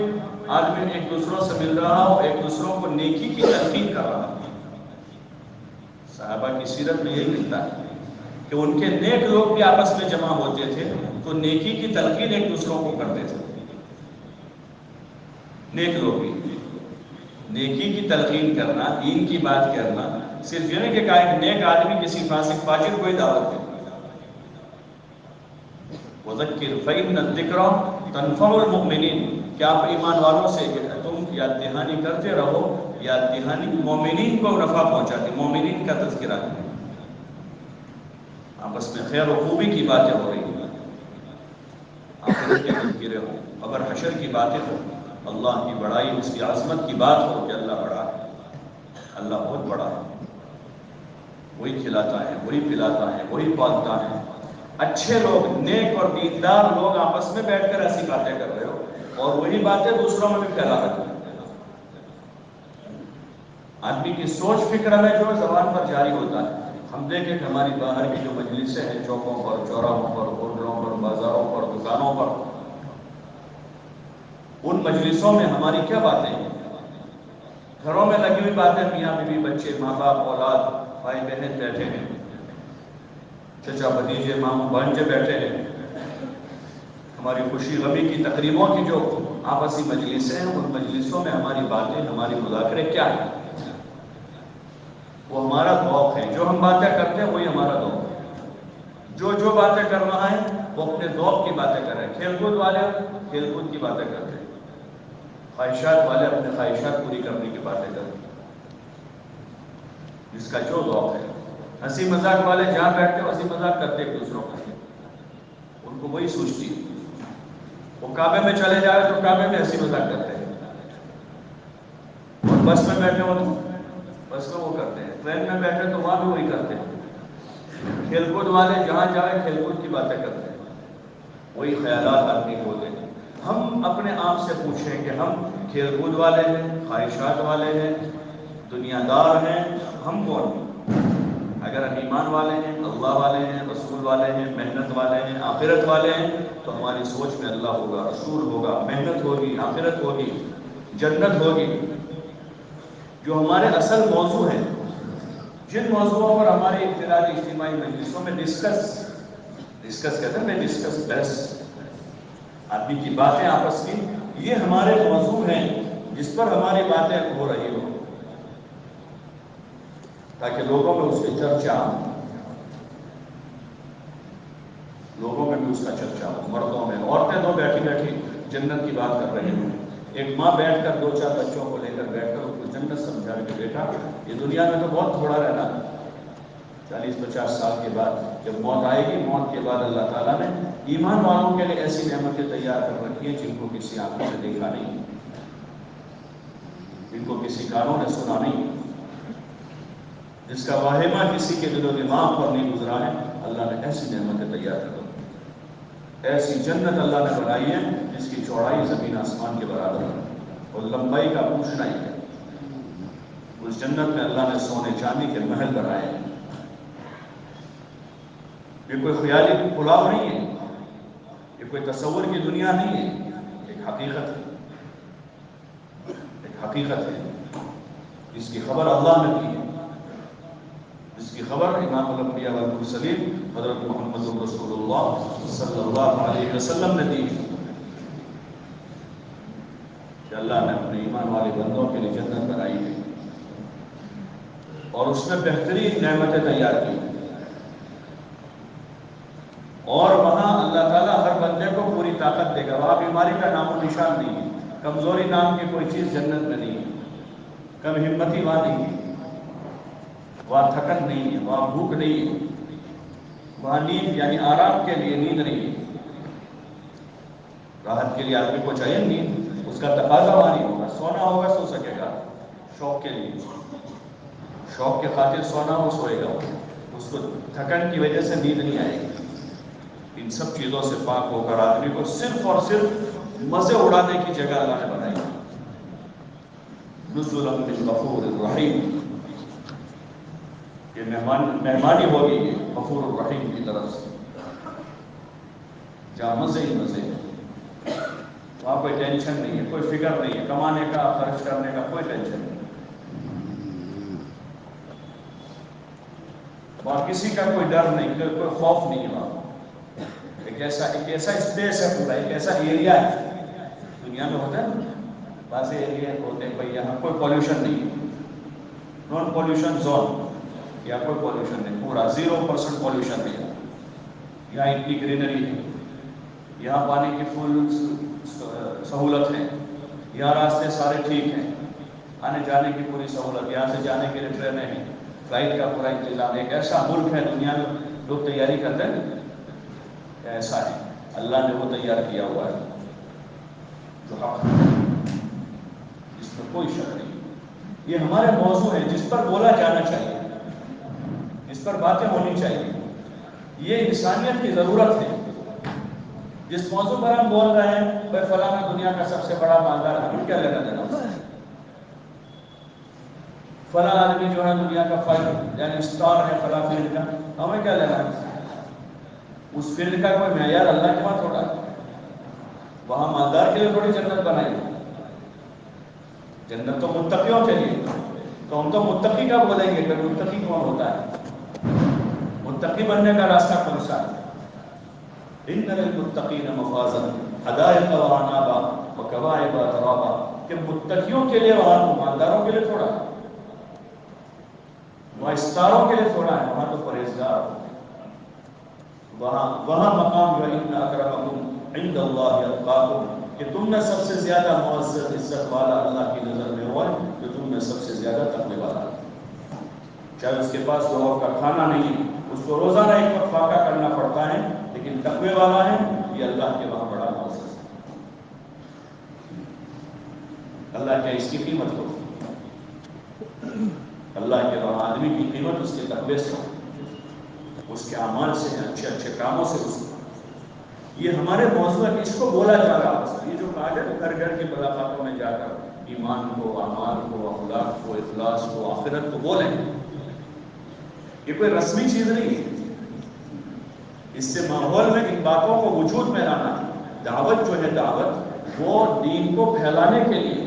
آدمی ایک دوسروں سے مل رہا ہو، ایک دوسروں کو نیکی کی تلقین کر رہا ہو۔ صحابہ کی سیرت میں یہی ملتا ہے کہ ان کے نیک لوگ بھی آپس میں جمع ہوتے تھے تو نیکی کی تلقین ایک دوسروں کو کرتے تھے۔ نیک لوگ بھی نیکی کی تلقین کرنا، دین کی بات کرنا، صرف یہ نہیں کہ ایک نیک آدمی کسی فاسق فاجر کو ہی دعوت دے۔ وَذَكِّرْ فَإِنَّ الذِّكْرَىٰ تَنفَعُ الْمُؤْمِنِينَ، کیا آپ ایمان والوں سے تم یاد دہانی کرتے رہو، یاد دہانی مومنین کو نفع پہنچاتی، مومنین کا تذکرہ ہے، آپس میں خیر و خوبی کی باتیں ہو رہی ہیں، آخرت کے تذکرے ہو، قبر حشر کی باتیں ہو، اللہ کی بڑائی، اس کی عظمت کی بات ہو کہ اللہ بڑا ہے، اللہ بہت بڑا ہے، وہی کھلاتا ہے، وہی پلاتا ہے، وہی پالتا ہے۔ اچھے لوگ، نیک اور دیندار لوگ آپس میں بیٹھ کر ایسی باتیں کر رہے ہو اور وہی باتیں دوسروں میں بھی پھیلا رہے ہو۔ آدمی کی سوچ فکر میں جو زبان پر جاری ہوتا ہے، ہم دیکھیں کہ ہماری باہر کی جو مجلسیں ہیں، چوکوں پر، چوراہوں پر، ہوٹلوں پر، بازاروں پر، دکانوں پر، ان مجلسوں میں ہماری کیا باتیں ہیں؟ گھروں میں لگی ہوئی باتیں، میاں بیوی، بچے، ماں باپ، اولاد، بھائی بہن بیٹھے ہیں، چچا بھتیجے، ماموں بھانجے بیٹھے ہیں، ہماری خوشی غمی کی تقریبوں کی جو آپسی مجلسیں ہیں، ان مجلسوں میں ہماری باتیں، ہماری مذاکرے کیا ہیں؟ وہ ہمارا ذوق ہے، جو ہم باتیں کرتے ہیں وہی ہمارا ذوق ہے۔ جو باتیں کر رہا ہے وہ اپنے ذوق کی باتیں کر رہے ہیں، کھیل کود والے کھیل کود کی باتیں کرتے ہیں، خواہشات والے اپنے خواہشات پوری کرنے کی باتیں کرتے ہیں، جس کا جو ذوق ہے۔ ہنسی مذاق والے جہاں بیٹھتے ہیں ہنسی مذاق کرتے ایک دوسروں کو، ان کو وہی سوچتی ہے۔ وہ کعبے میں چلے جائے تو کعبے میں ہنسی مذاق کرتے ہیں، اور بس میں بیٹھے ہو تو بس میں وہ کرتے ہیں، ٹرین میں بیٹھے تو وہاں بھی وہی کرتے ہیں۔ کھیل کود والے جہاں جائیں کھیل کود کی باتیں کرتے ہیں، وہی خیالات آدمی کو ہوتے ہیں۔ ہم اپنے آپ سے پوچھیں کہ ہم کھیل کود والے ہیں، خواہشات والے ہیں، دنیا دار ہیں، ہم کون ہیں؟ اگر ہم ایمان والے ہیں، اللہ والے ہیں، رسول والے ہیں، محنت والے ہیں، آخرت والے ہیں، تو ہماری سوچ میں اللہ ہوگا، رسول ہوگا، محنت ہوگی، آخرت ہوگی، جنت ہوگی۔ جو ہمارے اصل موضوع ہیں، جن موضوعوں پر ہمارے ابتدائی اجتماعی مجلسوں میں ڈسکس کہتے ہیں، بحث آدمی کی باتیں آپس کی، یہ ہمارے موضوع ہیں جس پر ہماری باتیں ہو رہی ہوں، تاکہ لوگوں میں اس کی چرچا ہو، لوگوں میں بھی اس کا چرچا ہو، مردوں میں، عورتیں دو بیٹھی بیٹھی جنت کی بات کر رہی ہوں، ایک ماں بیٹھ کر 2-4 بچوں کو لے کر بیٹھ کر اس کو جنت سمجھا کہ بیٹا یہ دنیا میں تو بہت تھوڑا رہنا، 40-50 سال کے بعد جب موت آئے گی، موت کے بعد اللہ تعالیٰ نے ایمان والوں کے لیے ایسی نعمتیں تیار کر رکھی ہیں جن کو کسی آنکھوں سے دیکھا نہیں، جن کو کسی کانوں نے سنا نہیں، جس کا واہمہ کسی کے دل و دماغ پر نہیں گزرا ہے، اللہ نے ایسی نعمتیں تیار کر رکھی، ایسی جنت اللہ نے بنائی ہے جس کی چوڑائی زمین آسمان کے برابر ہے اور لمبائی کا پوچھنا ہی ہے۔ اس جنت میں اللہ نے سونے چاندی کے محل بنائے ہیں۔ یہ کوئی خیالی پلاؤ نہیں ہے، یہ کوئی تصور کی دنیا نہیں ہے، ایک حقیقت ہے، ایک حقیقت ہے جس کی خبر اللہ نے دی ہے، جس کی خبر امام الانبیاء والمرسلین حضرت محمد رسول اللہ صلی اللہ علیہ وسلم نے دی ہے کہ اللہ نے اپنے ایمان والے بندوں کے لیے جنت بنائی ہے اور اس میں بہترین نعمتیں تیار کی، اور وہاں اللہ تعالیٰ ہر بندے کو پوری طاقت دے گا، وہاں بیماری کا نام و نشان نہیں ہے، کمزوری نام کی کوئی چیز جنت میں نہیں ہے، کم ہمتی وہاں نہیں ہے، وہاں تھکن نہیں ہے، وہاں بھوک نہیں ہے، وہاں نیند یعنی آرام کے لیے نیند نہیں ہے، راحت کے لیے آدمی کو چاہیے نیند، اس کا تقاضا وہاں نہیں ہوگا، سونا ہوگا سو سکے گا، شوق کے لیے، شوق کے خاطر سونا ہو سوئے گا، اس کو تھکن کی وجہ سے نیند نہیں آئے گی۔ ان سب چیزوں سے پاک ہو کر آدمی کو صرف اور صرف مزے اڑانے کی جگہ اللہ نے بنائی، نزلا من غفور الرحیم، یہ مہمانی ہوگی یہ غفور الرحیم کی طرف سے، جہاں مزے ہی مزے ہیں، وہاں کوئی ٹینشن نہیں ہے، کوئی فکر نہیں ہے، کمانے کا خرچ کرنے کا کوئی ٹینشن نہیں، وہاں کسی کا کوئی ڈر نہیں، کوئی خوف نہیں ہے، وہاں ایک ایسا اسپیس ہے، پورا ایک ایسا ایریا ہے، دنیا میں ہوتا ہے نا بعض ایریا ہوتے ہیں بھائی یہاں کوئی پولیوشن نہیں ہے، نان پولیوشن زون، یا کوئی پولیوشن نہیں، پورا 0% پولیوشن نہیں، یہاں اتنی گرینری ہے، یہاں پانی کی فل سہولت ہے، یہاں راستے سارے ٹھیک ہیں، آنے جانے کی پوری سہولت، یہاں سے جانے کے لیے ٹرینیں ہیں، فلائٹ کا پورا انتظام، ایک ایسا ملک ہے دنیا میں لوگ تیاری کرتے ہیں، ایسا ہے اللہ نے وہ تیار کیا ہوا ہے جو حق ہے، جس میں کوئی شک نہیں، یہ ہمارے موضوع ہیں جس پر بولا جانا چاہیے، جس پر باتیں ہونی چاہیے، یہ انسانیت کی ضرورت ہے۔ جس موضوع پر ہم بول رہے ہیں بھائی فلانا دنیا کا سب سے بڑا مالدار، ہمیں کیا لینا دینا اس سے؟ فلاں آدمی جو ہے دنیا کا فرد یعنی اسٹار ہے فلاں فیلڈ کا، ہمیں کیا لینا ہے؟ اس فیلڈ کا کوئی معیار اللہ کے پاس تھوڑا ہے، وہاں مالدار کے لیے تھوڑی جنت بنائی، جنت تو متقیوں کے لیے، تو ہم تو متقی کا بولیں گے کہ متقی کون ہوتا ہے، متقی بننے کا راستہ کون سا ہے؟ ان للمتقین مفازا حدائق واعنابا وکواعب اترابا، کہ متقیوں کے لیے وہاں مالداروں کے لیے تھوڑا ہے، وہاں ستاروں کے لیے تھوڑا ہے، وہاں تو پرہیزگار ہو، وہاں مقام جو ان اکرمکم عند اللہ اتقاکم، کہ تم میں سب سے زیادہ معزز عزت والا اللہ کی نظر میں ہوا ہے جو تم میں سب سے زیادہ تقوی والا ہے، چاہے اس کے پاس دو وقت کا کھانا نہیں ہے، اس کو روزانہ ایک وقت فاقہ کرنا پڑتا ہے، لیکن تقوی والا ہے، یہ اللہ کے وہاں بڑا معزز ہے، اللہ کیا اس کی قیمت ہو، اللہ کے وہاں آدمی کی قیمت اس کے تقوی سے، اس کے اعمال سے ہیں، اچھے اچھے کاموں سے اس یہ ہمارے موضوع ہے، اس کو بولا جا رہا ہے. یہ جو کہا جائے گھر گھر کی ملاقاتوں میں جا کر ایمان کو، اعمال کو، اخلاق کو، اخلاص کو، آخرت کو بولیں، یہ کوئی رسمی چیز نہیں ہے. اس سے ماحول میں ان باتوں کو وجود میں لانا. دعوت جو ہے دعوت وہ دین کو پھیلانے کے لیے،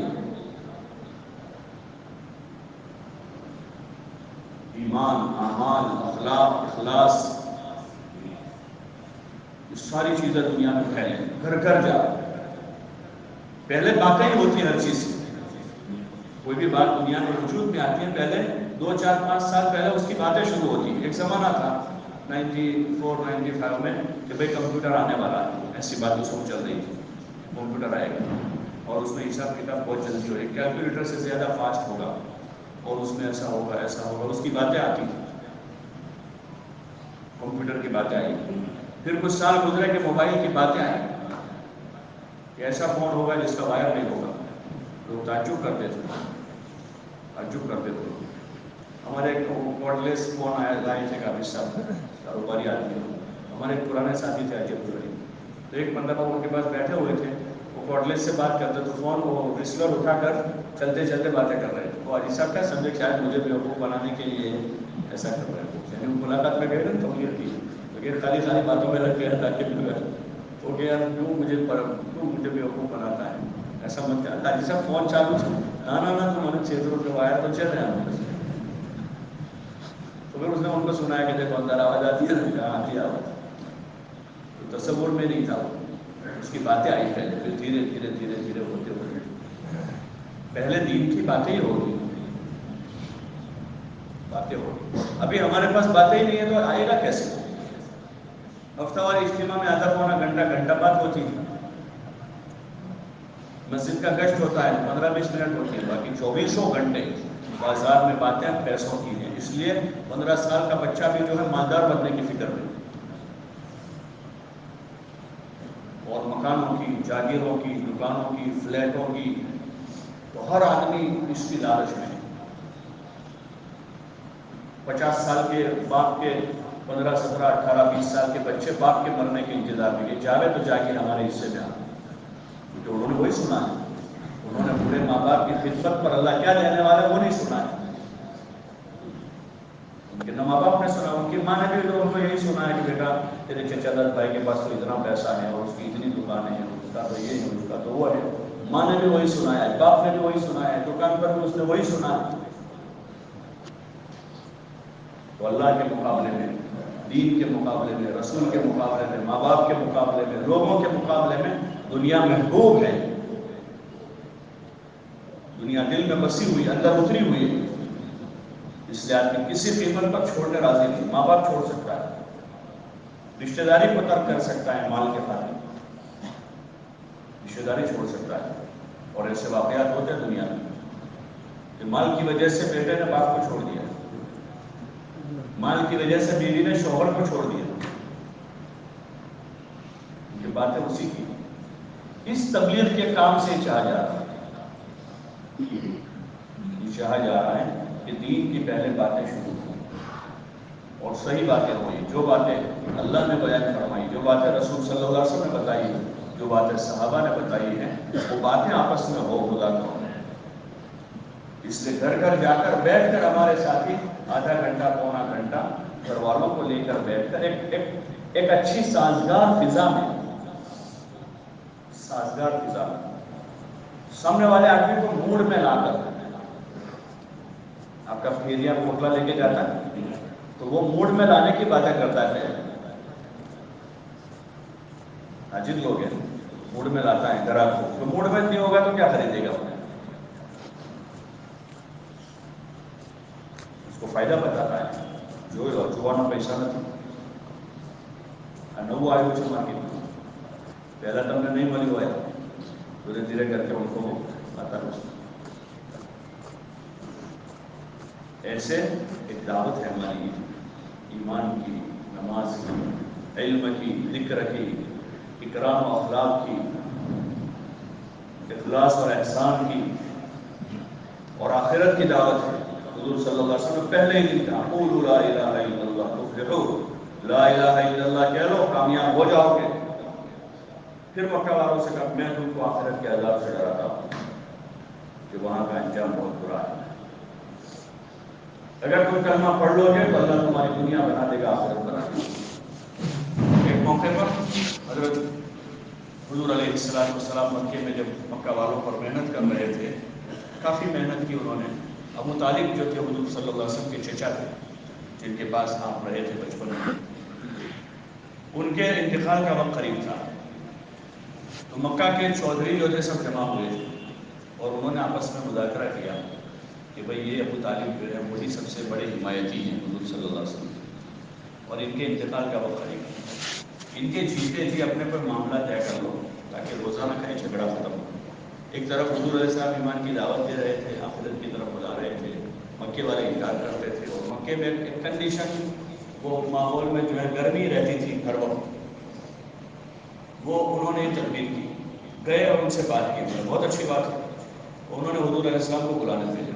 ایمان، اعمال، اخلاق، اخلاص، یہ ساری چیزیں دنیا میں پھیلیں، گھر گھر جا. پہلے باتیں ہی ہوتی ہیں ہر چیز کی. کوئی بھی بات دنیا میں وجود میں آتی ہے، پہلے 2 4 5 سال پہلے اس کی باتیں شروع ہوتی ہیں. ایک زمانہ تھا 94 95 میں کہ بھائی کمپیوٹر آنے والا ہے، ایسی بات اس وقت چل رہی تھی. کمپیوٹر آئے گا اور اس میں حساب کتاب بہت جلدی ہوگی، کیلکولیٹر سے زیادہ فاسٹ ہوگا اور اس میں ایسا ہوگا ایسا ہوگا، اس کی باتیں آتی تھیں. کمپیوٹر کی باتیں آئی. پھر کچھ سال گزرے کہ موبائل کی باتیں آئیں کہ ایسا فون ہوگا جس کا وائر نہیں ہوگا. لوگ تعجب کرتے تھے، تعجب کرتے تھے. ہمارے ایک کارڈلیس فون لائے تھے کافی سال، کاروباری آدمی. ہمارے ایک پرانے ساتھی تھے عجب پوری، تو ایک مرتبہ ان کے پاس بیٹھے ہوئے تھے، وہ کارڈلیس سے بات کرتے تو فون وہ ریسیور اٹھا کر چلتے چلتے باتیں کر رہے تھے. وہ عجیب صاحب کیا سمجھے شاید مجھے بیوقوف بنانے کے لیے ایسا کر رہے تھے. یعنی وہ ملاقات میں گئے نا تقریر کی، لیکن خالی خالی باتوں میں لگ گیا تاکہ وہ کہ یار کیوں مجھے بیوقوف بناتا ہے، ایسا مت کیا. حاجی صاحب فون چالو تھا، نا تمہارے 600 روپے وایا تو چل رہے ہیں. تو پھر اس نے ان کو سنایا کہ دیکھو اندر آواز آتی ہے نا، کہاں آتی ہے آواز. تو تصور میں نہیں تھا، اس کی باتیں آئی پہلے، پھر دھیرے دھیرے دھیرے دھیرے ہوتے ہوئے پہلے دین کی باتیں ہی ہوگی، باتیں ہوگی. ابھی ہمارے پاس باتیں ہی نہیں ہے تو آئے گا کیسے؟ ہفتہ وار اجتماع میں آدھا پونا گھنٹہ بات ہوتی ہے. مسجد کا گشت ہوتا ہے 15 20 منٹ ہوتی ہے، باقی 24 گھنٹے بازار میں باتیں پیسوں کی ہیں. اس لیے 15 سال کا بچہ بھی جو ہے مالدار بننے کی فکر میں، اور مکانوں کی، جاگیروں کی، دکانوں کی، فلیٹوں کی. تو ہر آدمی اس کی لالچ میں. 50 سال کے باپ کے 15 17 18 20 سال کے بچے باپ کے مرنے کے انتظار میں، یہ جاوے تو جاگیر ہمارے حصے میں آ، کیونکہ انہوں نے وہی سنا ہے. انہوں نے پورے ماں باپ کی خدمت پر اللہ کیا دینے والا ہے وہ نہیں سنا ہے. ان کے نہ ماں باپ نے سنا، ان کی ماں نے بھی تو ان کو یہی سنا ہے کہ بیٹا تیرے چچا داد بھائی کے پاس تو اتنا پیسہ ہے اور اس کی اتنی دکانیں ہیں، اس کا تو یہ ہے، اس کا تو وہ ہے. ماں نے بھی وہی سنا ہے، باپ نے بھی وہی سنا ہے، دکان پر بھی اس نے وہی سنا ہے. تو اللہ کے مقابلے میں، دین کے مقابلے میں، رسول کے مقابلے میں، ماں باپ کے مقابلے میں، لوگوں کے مقابلے میں دنیا محبوب ہے. دنیا دل میں بسی ہوئی، اندر اتری ہوئی ہے. اس لیے آدمی کسی قیمت پر چھوڑنے راضی نہیں. ماں باپ چھوڑ سکتا ہے، رشتہ داری کو ترک کر سکتا ہے مال کے خاطر، رشتہ داری چھوڑ سکتا ہے. اور ایسے واقعات ہوتے ہیں دنیا میں کہ مال کی وجہ سے بیٹے نے باپ کو چھوڑ دیا، مال کی وجہ سے بیوی نے شوہر کو چھوڑ دیا. یہ باتیں اسی کی. اس تبلیغ کے کام سے چاہا جا رہا ہے، یہ چاہا جا رہا ہے کہ دین کی پہلے باتیں شروع ہوں اور صحیح باتیں ہوئی. جو باتیں اللہ نے بیان فرمائی، جو باتیں رسول صلی اللہ علیہ وسلم نے بتائی، جو باتیں صحابہ نے بتائی ہیں، وہ باتیں آپس میں ہو خدا کو. اس لیے گھر گھر جا کر بیٹھ کر ہمارے ساتھی آدھا گھنٹہ پونا گھنٹہ گھر والوں کو لے کر بیٹھ کر ایک اچھی سازگار فضا میں، سازگار فضا میں سامنے والے آدمی کو موڈ میں لا کر. آپ کا پھیریا پھوٹلا لے کے جاتا ہے تو وہ موڈ میں لانے کی باتیں کرتا ہے. عجیب لوگ ہیں، موڈ میں لاتا ہے گراہک کو. تو موڈ میں نہیں ہوگا تو کیا خریدے گا؟ اس کو فائدہ بتاتا ہے. جو چوانا پیسہ نہ نو آئے چھے مارکیٹ پہلا تم نے نہیں ملی ہوا دھیرے دھیرے کر کے ان کو آتا ہے. ایسے ایک دعوت ہے ہماری ایمان کی، نماز کی، علم کی، ذکر کی، اکرام و اخلاق کی، اخلاص اور احسان کی، اور آخرت کی دعوت ہے. حضور صلی اللہ علیہ وسلم پہلے ہی دن کہا قولوا لا الہ الا اللہ تفلحوا. لا الہ الا اللہ کہہ لو کامیاب ہو جاؤ گے۔ پھر مکہ والوں سے کہا میں تم کو آخرت کے عذاب سے ڈراتا ہوں کہ وہاں کا انجام بہت برا ہے۔ اگر تم کلمہ پڑھ لو گے تو اللہ تمہاری دنیا بنا دے گا، آخرت بنا دے گا۔ ایک موقع پر حضرت حضور علیہ السلام مکے میں جب مکہ والوں پر محنت کر رہے تھے، کافی محنت کی انہوں نے۔ ابو طالب جو تھے حضور صلی اللہ علیہ وسلم کے چچا تھے، جن کے پاس آپ رہے تھے بچپن میں، ان کے انتقال کا وقت قریب تھا، تو مکہ کے چودھری جو تھے سب جمع ہوئے تھے اور انہوں نے آپس میں مذاکرہ کیا کہ بھئی یہ ابو طالب جو ہے وہی سب سے بڑے حمایتی ہیں حضور صلی اللہ علیہ وسلم، اور ان کے انتقال کا وقت قریب ہے، ان کے جیتے جی اپنے پر معاملہ طے کر لو تاکہ روزانہ کہیں جھگڑا ختم ہو۔ ایک طرف حضور علیہ السلام ایمان کی دعوت دے رہے تھے، آخرت کی طرف بلا رہے تھے، مکے والے انکار کرتے تھے، اور مکے میں ایک کنڈیشن، وہ ماحول میں جو ہے گرمی رہتی تھی ہر وقت، وہ انہوں نے تدبیر کی، گئے اور ان سے بات کی، بہت اچھی بات ہے، انہوں نے حضور علیہ السلام کو بلانے بھیجا،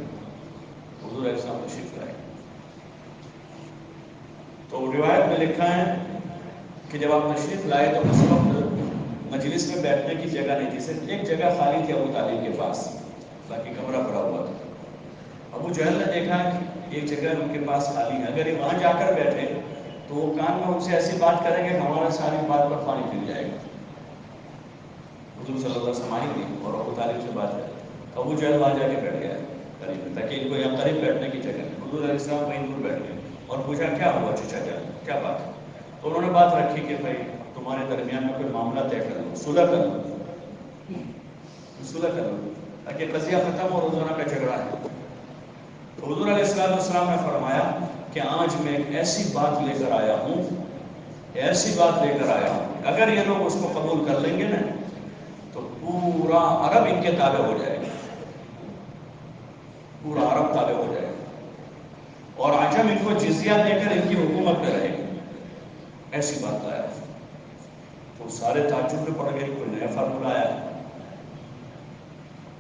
حضور علیہ السلام تشریف لائے۔ تو روایت میں لکھا ہے کہ جب آپ تشریف لائے تو اس وقت مجلس میں بیٹھنے کی جگہ نہیں تھی، صرف ایک جگہ خالی تھی ابو طالب کے پاس، باقی کمرہ پڑا ہوا تھا۔ ابو جہل نے دیکھا کہ ایک جگہ ان کے پاس خالی ہے، اگر یہ وہاں جا کر بیٹھے تو وہ کان میں ان سے ایسی بات کریں گے ہمارا ساری بات پر پانی پھر جائے گا۔ حضور صلی اللہ علیہ وسلم آئیں گے اور ابو طالب سے بات کریں، ابو جہل وہاں جا کے بیٹھ گیا قریب میں، تاکہ ان کو یہاں قریب بیٹھنے کی جگہ نہیں۔ حضور علیہ السلام وہیں دور بیٹھ گئے اور پوچھا کیا ہوا چچا جان، کیا بات ہے؟ تو انہوں نے بات رکھی کہ بھائی تمہارے درمیان میں کوئی معاملہ طے کر لو، صلح کر لو، صلح کر لو تاکہ قضیہ ختم ہو، روزانہ کا جھگڑا ہے۔ تو حضور علیہ السلام نے فرمایا کہ آج میں ایک ایسی بات لے کر آیا ہوں، ایسی بات لے کر آیا ہوں، اگر یہ لوگ اس کو قبول کر لیں گے نا تو پورا عرب ان کے تابع ہو جائے گا، پورا عرب تابع ہو جائے گا، اور عجم ان کو جزیہ دے کر ان کی حکومت میں رہے گی، ایسی بات لایا۔ تو سارے تعجب میں پڑ گئے، کوئی نیا فارمولہ آیا۔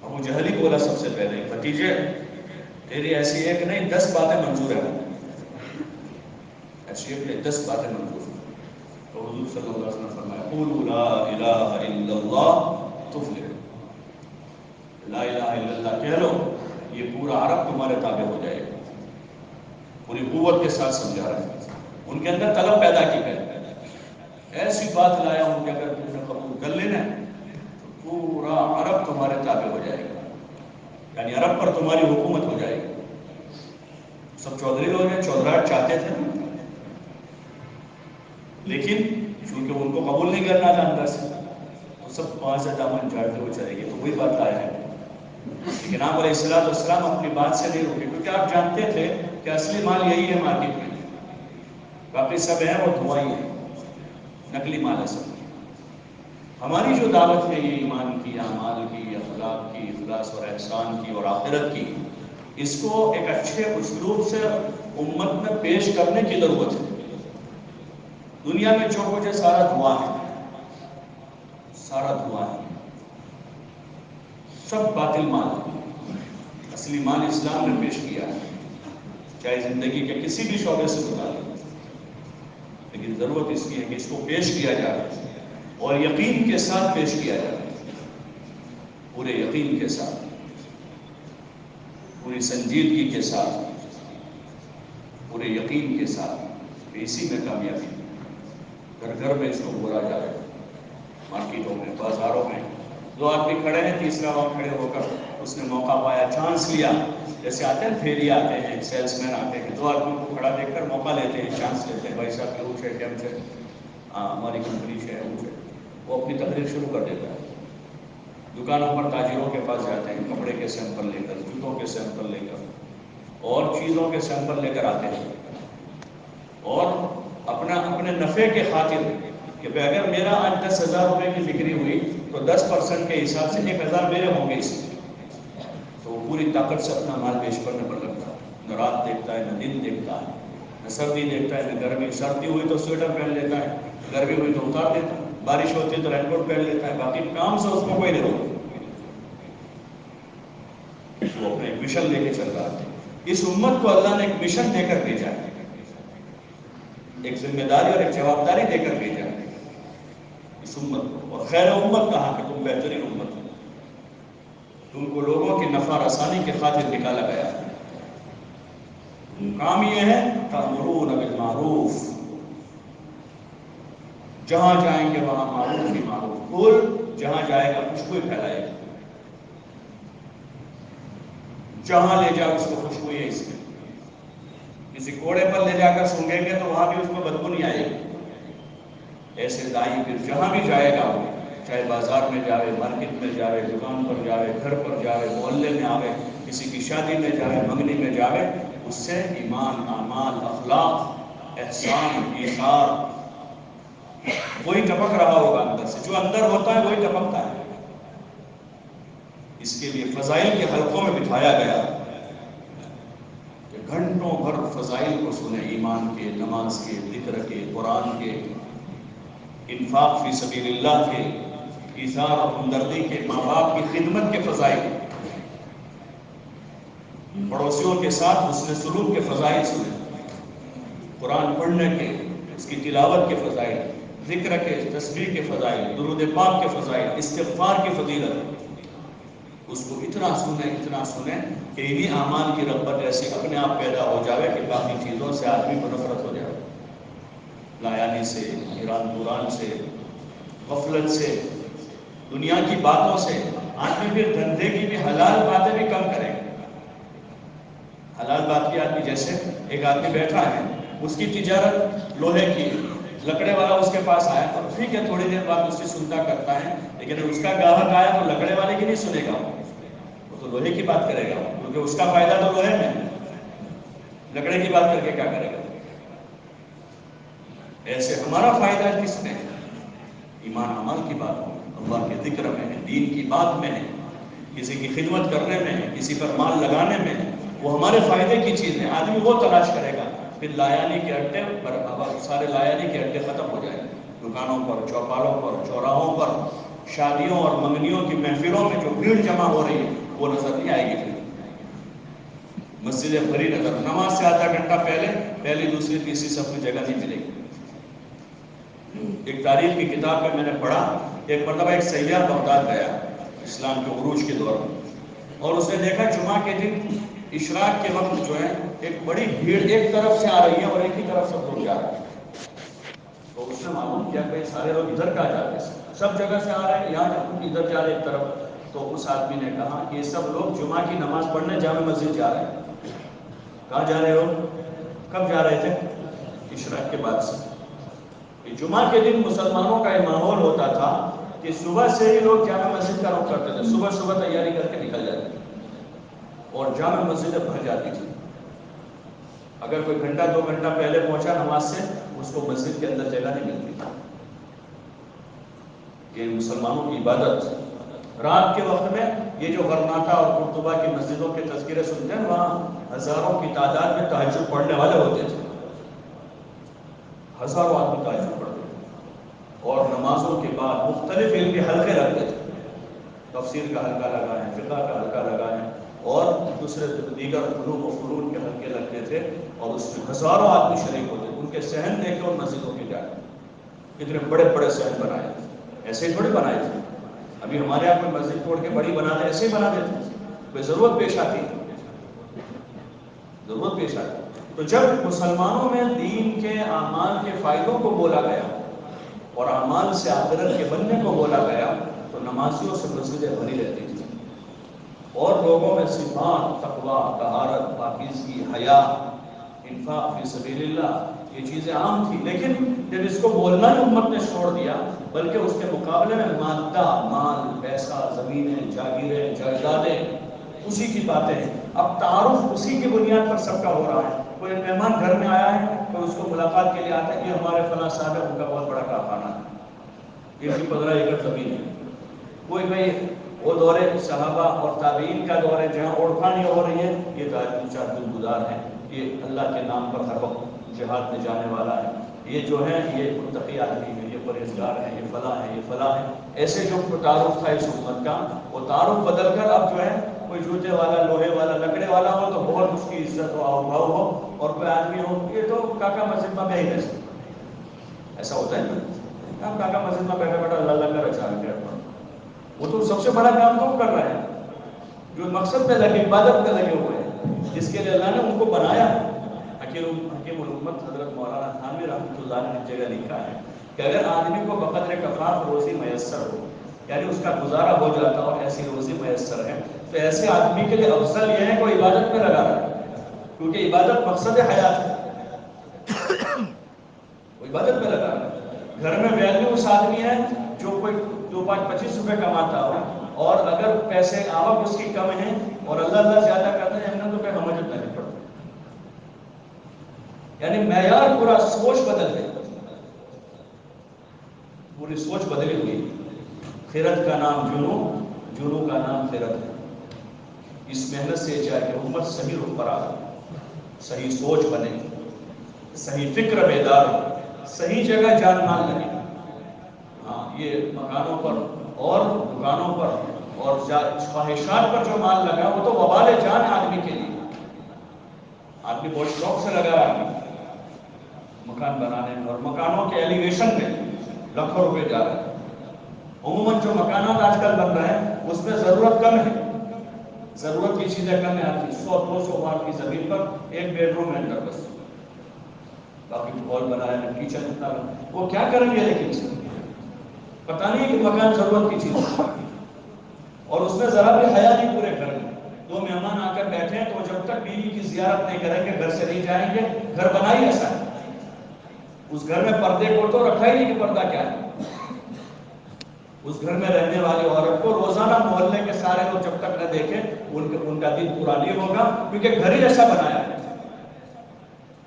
ابو جہل ہی بولا سب سے پہلے، بھتیجے تیری ایسی ایک نہیں 10 باتیں منظور ہیں، ایسی ایک نہیں 10 باتیں منظور ہیں۔ تو حضور صلی اللہ علیہ وسلم نے فرمایا قولوا لا الہ الا اللہ تفلحوا، لا الہ الا اللہ کہہ لو، یہ پورا عرب تمہارے تابع ہو جائے گا۔ پوری قوت کے ساتھ سمجھا رہے ہیں، ان کے اندر طلب پیدا کی ہے، ایسی بات لایا ہوں کہ اگر تم نے قبول کر لینا تو پورا عرب تمہارے تابع ہو جائے گا، یعنی عرب پر تمہاری حکومت ہو جائے گی۔ سب چودھری لوگ ہیں، چودھراہٹ چاہتے تھے، لیکن چونکہ ان کو قبول نہیں کرنا تھا اندر سے، تو سب وہاں سے دامن جھاڑتے ہوئے چلے گئے، تو وہی بات لایا ہے۔ لیکن آپ علیہ السلام اپنی بات سے نہیں روکے، کیونکہ آپ جانتے تھے کہ اصلی مال یہی ہے مارکیٹ میں، باقی سب ہیں وہ دھوائی ہیں، نقلی مال ہے سب۔ ہماری جو دعوت ہے یہ ایمان کی، اعمال کی، اخلاق کی، اخلاص اور احسان کی اور آخرت کی، اس کو ایک اچھے اسلوب سے امت میں پیش کرنے کی ضرورت ہے۔ دنیا میں جو کچھ ہے سارا دھواں ہے، سارا دھواں ہے، سب باطل مال ہے۔ اصلی مال اسلام نے پیش کیا ہے، چاہے زندگی کے کسی بھی شعبے سے متعلق، لیکن ضرورت اس کی ہے کہ اس کو پیش کیا جائے اور یقین کے ساتھ پیش کیا جائے، پورے یقین کے ساتھ، پوری سنجیدگی کے ساتھ، پورے یقین کے ساتھ، اسی میں کامیابی ہے۔ گھر گھر میں اس کو بولا جائے، مارکیٹوں میں، بازاروں میں، دو آدمی کھڑے ہیں، تیسرا وہاں کھڑے ہو کر اس نے موقع پایا، چانس لیا، جیسے آتے ہیں پھیری آتے ہیں، سیلس مین آتے ہیں، دو آدمی کو کھڑا دیکھ کر موقع لیتے ہیں، چانس لیتے ہیں، بھائی صاحب کیوں ہے کیم ہے، ہماری کمپنی سے ہے، وہ اپنی تقریر شروع کر دیتا ہے۔ دکانوں پر تاجروں کے پاس جاتے ہیں، کپڑے کے سیمپل لے کر، جوتوں کے سیمپل لے کر اور چیزوں کے سیمپل لے کر آتے ہیں، اور اپنے نفع کے خاطر کہ اگر میرا آج 10,000 روپے کی بکری ہوئی تو 10% کے حساب سے 1,000 میرے ہوں گے اس میں، تو وہ پوری طاقت سے اپنا مال پیش کرنے پر لگتا ہے، نہ رات دیکھتا ہے، نہ دن دیکھتا ہے، نہ سردی دیکھتا ہے، نہ گرمی، سردی ہوئی تو سویٹر پہن لیتا ہے، گرمی ہوئی تو اتار دیتا ہے، بارش ہوتی ہے تو رین کوٹ پہن لیتا ہے، باقی کام سے اس کو کوئی نہیں روکتا، وہ اپنا ایک مشن لے کے چل رہا ہے۔ اس امت کو اللہ نے ایک مشن دے کر بھیجا ہے، ایک ذمہ داری اور ایک جوابداری دے کر بھیجا اس امت کو. اور خیر امت کہا کہ تم بہترین امت ہو، تم کو لوگوں کی نفع رسانی کے خاطر نکالا گیا. کام یہ ہے تأمرون بالمعروف، جہاں جائیں گے وہاں معروف ہی معروف، پھول جہاں جائے گا خوشبو پھیلائے گا، جہاں لے جاؤ اس کو خوشبو ہے. اس میں کسی کوڑے پر لے جا کر سونگیں گے تو وہاں بھی اس میں بدبو نہیں آئے گی. ایسے دائی پھر جہاں بھی جائے گا، چاہے بازار میں جائے، مارکیٹ میں جائے، دکان پر جائے، گھر پر جائے، محلے میں آوے، کسی کی شادی میں جائے، منگنی میں جائے، اس سے ایمان، اعمال، اخلاق، احسان، ایثار وہی ٹپک رہا ہوگا اندر سے. جو اندر ہوتا ہے وہی ٹپکتا ہے. اس کے لیے فضائل کے حلقوں میں بٹھایا گیا کہ گھنٹوں بھر فضائل کو سنیں، ایمان کے، نماز کے، ذکر کے، قرآن کے، انفاق فی سبیل اللہ کے، ایثار اور ہمدردی کے، ماں باپ کی خدمت کے فضائل، پڑوسیوں کے ساتھ حسن سلوک کے فضائل سنیں، قرآن پڑھنے کے، اس کی تلاوت کے فضائل، ذکر کے، تسبیح کے فضائل، درود پاک کے فضائل، استغفار کی فضیلت. اس کو اتنا سنیں کہ انہیں اعمال کی رغبت ایسی اپنے آپ پیدا ہو جائے کہ باقی چیزوں سے آدمی کو نفرت ہو جائے. لایانی سے، ایران دوران سے، غفلت سے، دنیا کی باتوں سے. آدمی پھر دھندے کی بھی حلال باتیں بھی کم کرے. حلال بات کی آدمی، جیسے ایک آدمی بیٹھا ہے، اس کی تجارت لوہے کی، لکڑے والا اس کے پاس آیا تو ٹھیک ہے تھوڑی دیر بعد اس کی سنتا کرتا ہے، لیکن اس کا گاہک آیا تو لکڑے والے کی نہیں سنے گا، وہ تو لوہے کی بات کرے گا، کیونکہ اس کا فائدہ تو لوہے میں. لکڑے کی بات کر کے کیا کرے گا؟ ایسے ہمارا فائدہ کس میں ہے؟ ایمان عمل کی بات میں، اللہ کے ذکر میں ہے، دین کی بات میں ہے، کسی کی خدمت کرنے میں ہے، کسی پر مال لگانے میں ہے. وہ ہمارے فائدے کی چیز ہے. آدمی وہ تلاش کرے گا. پھر لایانی کے اڈے پر سارے لایانی کے اڈے ختم ہو جائیں گے. دکانوں پر، چوپالوں پر، چوراہوں پر، شادیوں اور منگنیوں کی محفلوں میں جو بھیڑ جمع ہو رہی ہے وہ نظر نہیں آئے گی. پھر مسجدیں بھری نظر، نماز سے آدھا گھنٹہ پہلی دوسری تیسری صف میں جگہ نہیں ملے گی. ایک تاریخ کی کتاب میں نے پڑھا، ایک مرتبہ ایک سیاح بغداد گیا اسلام کے عروج کے دور میں، اور اس نے دیکھا جمعہ کے دن اشراق کے وقت جو ہے ایک بڑی بھیڑ ایک طرف سے آ رہی ہے اور ایک ہی طرف سے لوگ جا رہے ہیں. تو اس نے معلوم کیا کہ سارے لوگ ادھر کا جا رہے ہیں، سب جگہ سے آ رہے ہیں، یہاں ادھر جا رہے ایک طرف. تو اس آدمی نے کہا کہ یہ سب لوگ جمعہ کی نماز پڑھنے جامع مسجد جا رہے ہیں. کہاں جا رہے ہو؟ کب جا رہے تھے؟ اشراق کے بعد سے. جمعہ کے دن مسلمانوں کا یہ ماحول ہوتا تھا کہ صبح سے ہی لوگ جامع مسجد کا رخ کرتے تھے، صبح تیاری کر کے نکل جاتے تھے اور جامع مسجدیں بھر جاتی تھی. اگر کوئی گھنٹہ 2 گھنٹہ پہلے پہنچا نماز سے، اس کو مسجد کے اندر جگہ نہیں ملتی تھی. یہ مسلمانوں کی عبادت. رات کے وقت میں یہ جو غرناطہ اور قرطبہ کی مسجدوں کے تذکرے سنتے ہیں، وہاں ہزاروں کی تعداد میں تہجد پڑھنے والے ہوتے تھے. ہزاروں آدمی تہجد پڑھتے تھے اور نمازوں کے بعد مختلف علم کے حلقے لگتے تھے. تفسیر کا حلقہ لگائیں، فقہ کا حلقہ لگائیں اور دوسرے دیگر علوم و فنون کے حلقے لگتے تھے، اور اس میں ہزاروں آدمی شریک ہوتے تھے. ان کے صحن دیکھے اور مسجدوں کے جائے، اتنے بڑے بڑے صحن بنائے، ایسے ہی تھوڑی بنائے تھے. ابھی ہمارے یہاں کوئی مسجد توڑ کے بڑی بنا دے، ایسے ہی بنا دیتے. کوئی ضرورت پیش آتی، ضرورت پیش آتی. تو جب مسلمانوں میں دین کے اعمال کے فائدوں کو بولا گیا اور اعمال سے آخرت کے بننے کو بولا گیا، تو نمازیوں سے مسجدیں بھری رہتی تھی اور لوگوں میں صفات، تقویٰ، طہارت، پاکیزگی، حیا، انفاق فی سبیل اللہ، یہ چیزیں عام تھی. لیکن جب اس کو بولنا ہی امت نے چھوڑ دیا، بلکہ اس کے مقابلے میں مادہ، مال، پیسہ، زمینیں، جاگیریں، جائیدادیں، اسی کی باتیں ہیں. اب تعارف اسی کی بنیاد پر سب کا ہو رہا ہے. کوئی مہمان گھر میں آیا ہے تو اس کو ملاقات کے لیے آتا ہے، یہ ہمارے فلاں صاحب ہے، ان کا بہت بڑا کارخانہ ہے، یہ بھی 15 ایکڑ زمین ہے. کوئی بھائی وہ دور صحابہ اور تابعین کا دور ہے جہاں اوڑھانی ہو رہی ہے، یہ چار دن گزار ہیں، یہ اللہ کے نام پر ہر وقت جہاد میں جانے والا ہے، یہ جو ہے یہ متقی آدمی ہے، یہ پرہیزگار ہے، یہ فلاں ہے، یہ فلاں ہے. ایسے جو تعارف تھا اس امت کا، وہ تعارف بدل کر اب جو ہے کوئی جوتے والا، لوہے والا، لکڑے والا ہو تو بہت اس کی عزت و آؤ بھاؤ ہو، اور کوئی آدمی ہو یہ تو کاکا مسجد میں ہی رہے. ایسا ہوتا ہے نا، آپ کاکا مسجد میں بیٹھا بیٹھا اللہ اللہ کا رچا گیا، وہ تو سب سے بڑا کام تو کر رہا ہے جو مقصد پہ لگے، عبادت پہ لگے ہوئے ہیں، جس کے لیے اللہ نے ان کو بنایا۔ حکیم الامت حضرت مولانا تھانوی رحمۃ اللہ نے ایک جگہ لکھا ہے کہ اگر آدمی کو بقدر کفاف روزی میسر ہو، یعنی اس کا گزارا ہو جاتا ہو، ایسی روزی میسر ہے، تو ایسے آدمی کے لیے افضل یہ ہے کہ وہ عبادت میں لگا رہا ہے، کیونکہ عبادت مقصد حیات ہے، وہ عبادت میں لگا رہا ہے۔ گھر میں ویلیو اس آدمی ہے جو کوئی 2-5-25 روپے کماتا ہو، اور اگر پیسے آوک اس کی کم ہے اور اللہ اللہ زیادہ کرتا ہے، تو پھر ہمت نہیں پڑتا، یعنی معیار پورا سوچ بدل گئی، پوری سوچ بدلی ہوئی۔ خیرت کا نام جنو، جنو کا نام خیرت ہے۔ اس محنت سے چاہے کہ امت صحیح رخ پر آ، صحیح سوچ بنے، صحیح فکر بیدار ہو، صحیح جگہ جان مال لگے۔ ہاں، یہ مکانوں پر اور دکانوں پر اور خواہشات پر جو مال لگا وہ تو وبال جان ہے آدمی کے لیے، آدمی بہت شوق سے لگا رہا ہے مکان بنانے میں، اور مکانوں کے ایلیویشن میں لاکھوں روپے جا رہے ہیں۔ عموماً جو مکانات آج کل بن رہے ہیں اس میں ضرورت کم ہے، ضرورت کی چیزیں کم ہے، آتی 100-200 وار کی زمین پر ایک بیڈ روم ہے اندر، بس باقی ہال بنایا ہے، کچن اتنا، وہ کیا کریں گے؟ لیکن پتہ نہیں کہ مکان ضرورت کی چیز ہے، اور اس میں ذرا بھی حیا نہیں پورے گھر میں۔ 2 مہمان آ کر بیٹھے ہیں تو جب تک بیوی کی زیارت نہیں کریں گے گھر سے نہیں جائیں گے۔ گھر بنا ہی ایسا ہے، اس گھر میں پردے کو تو رکھا ہی نہیں کہ پردہ کیا ہے۔ اس گھر میں رہنے والی عورت کو روزانہ محلے کے سارے لوگ جب تک نہ دیکھیں ان کا دل پورا نہیں ہوگا، کیونکہ گھر ہی ایسا بنایا ہے،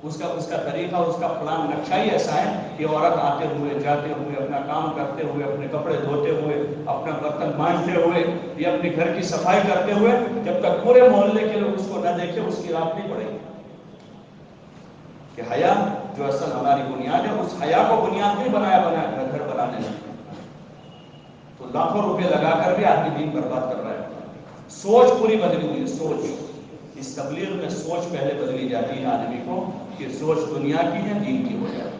اس کا طریقہ، اس کا پلان، نقشہ ہی ایسا ہے کہ عورت آتے ہوئے جاتے ہوئے، اپنا کام کرتے ہوئے، اپنے کپڑے دھوتے ہوئے، اپنا برتن مانجتے ہوئے یا اپنے گھر کی صفائی کرتے ہوئے، جب تک پورے محلے کے لوگ اس کو نہ دیکھیں اس کی رات نہیں پڑے گی۔ کہ حیا جو اصل ہماری بنیاد ہے، اس حیا کو بنیاد نہیں بنایا گھر بنانے میں، تو لاکھوں روپے لگا کر بھی آدمی دین برباد کر رہا ہے۔ سوچ پوری بدلی ہوئی ہے، سوچ، اس تبلیغ میں سوچ پہلے بدلی جاتی ہے آدمی کو کہ سوچ دنیا کی ہے، دین کی ہو جائے،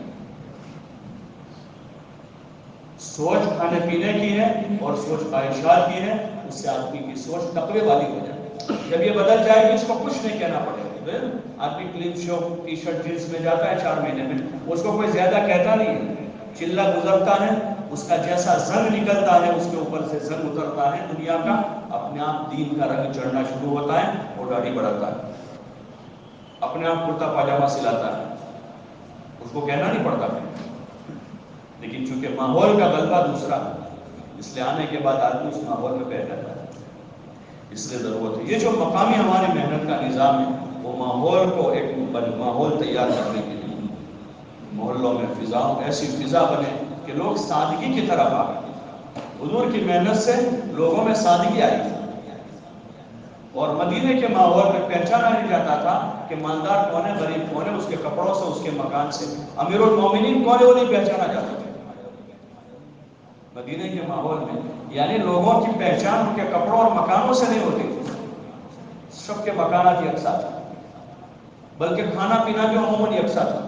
سوچ کھانے پینے کی ہے اور سوچ خواہشات کی ہے، اس سے آدمی کی سوچ تقوی والی ہو جائے۔ جب یہ بدل جائے گی اس کو کچھ نہیں کہنا پڑے گا، آدمی کلین شو ٹی شرٹ جینس میں جاتا ہے 4 مہینے میں، اس کو کوئی زیادہ کہتا نہیں ہے، چلا گزرتا ہے، اس کا جیسا زنگ نکلتا ہے اس کے اوپر سے زنگ اترتا ہے دنیا کا، اپنے آپ دین کا رنگ چڑھنا شروع ہوتا ہے اور داڑھی بڑھاتا ہے، اپنے آپ کرتا پاجامہ سلاتا ہے، اس کو کہنا نہیں پڑتا۔ لیکن چونکہ ماحول کا غلبہ دوسرا ہے، اس لیے آنے کے بعد آدمی اس ماحول میں بیٹھ جاتا ہے، اس لیے ضرورت ہے یہ جو مقامی ہماری محنت کا نظام ہے، وہ ماحول کو ایک ماحول تیار کرنے کے لیے محلوں میں فضاؤں ایسی فضا بنے کہ لوگ سادگی کی طرف آئیں۔ حضور کی محنت سے لوگوں میں سادگی آئی تھی، اور مدینے کے ماحول میں پہچانا نہیں جاتا تھا کہ مالدار کون ہے، غریب کون ہے، اس کے کپڑوں سے، اس کے مکان سے، امیر المومنین کون ہے وہ نہیں پہچانا جاتا تھا مدینے کے ماحول میں، یعنی لوگوں کی پہچان ان کے کپڑوں اور مکانوں سے نہیں ہوتی تھی، سب کے مکانات یکساں تھے، بلکہ کھانا پینا بھی عموماً یکساں تھا،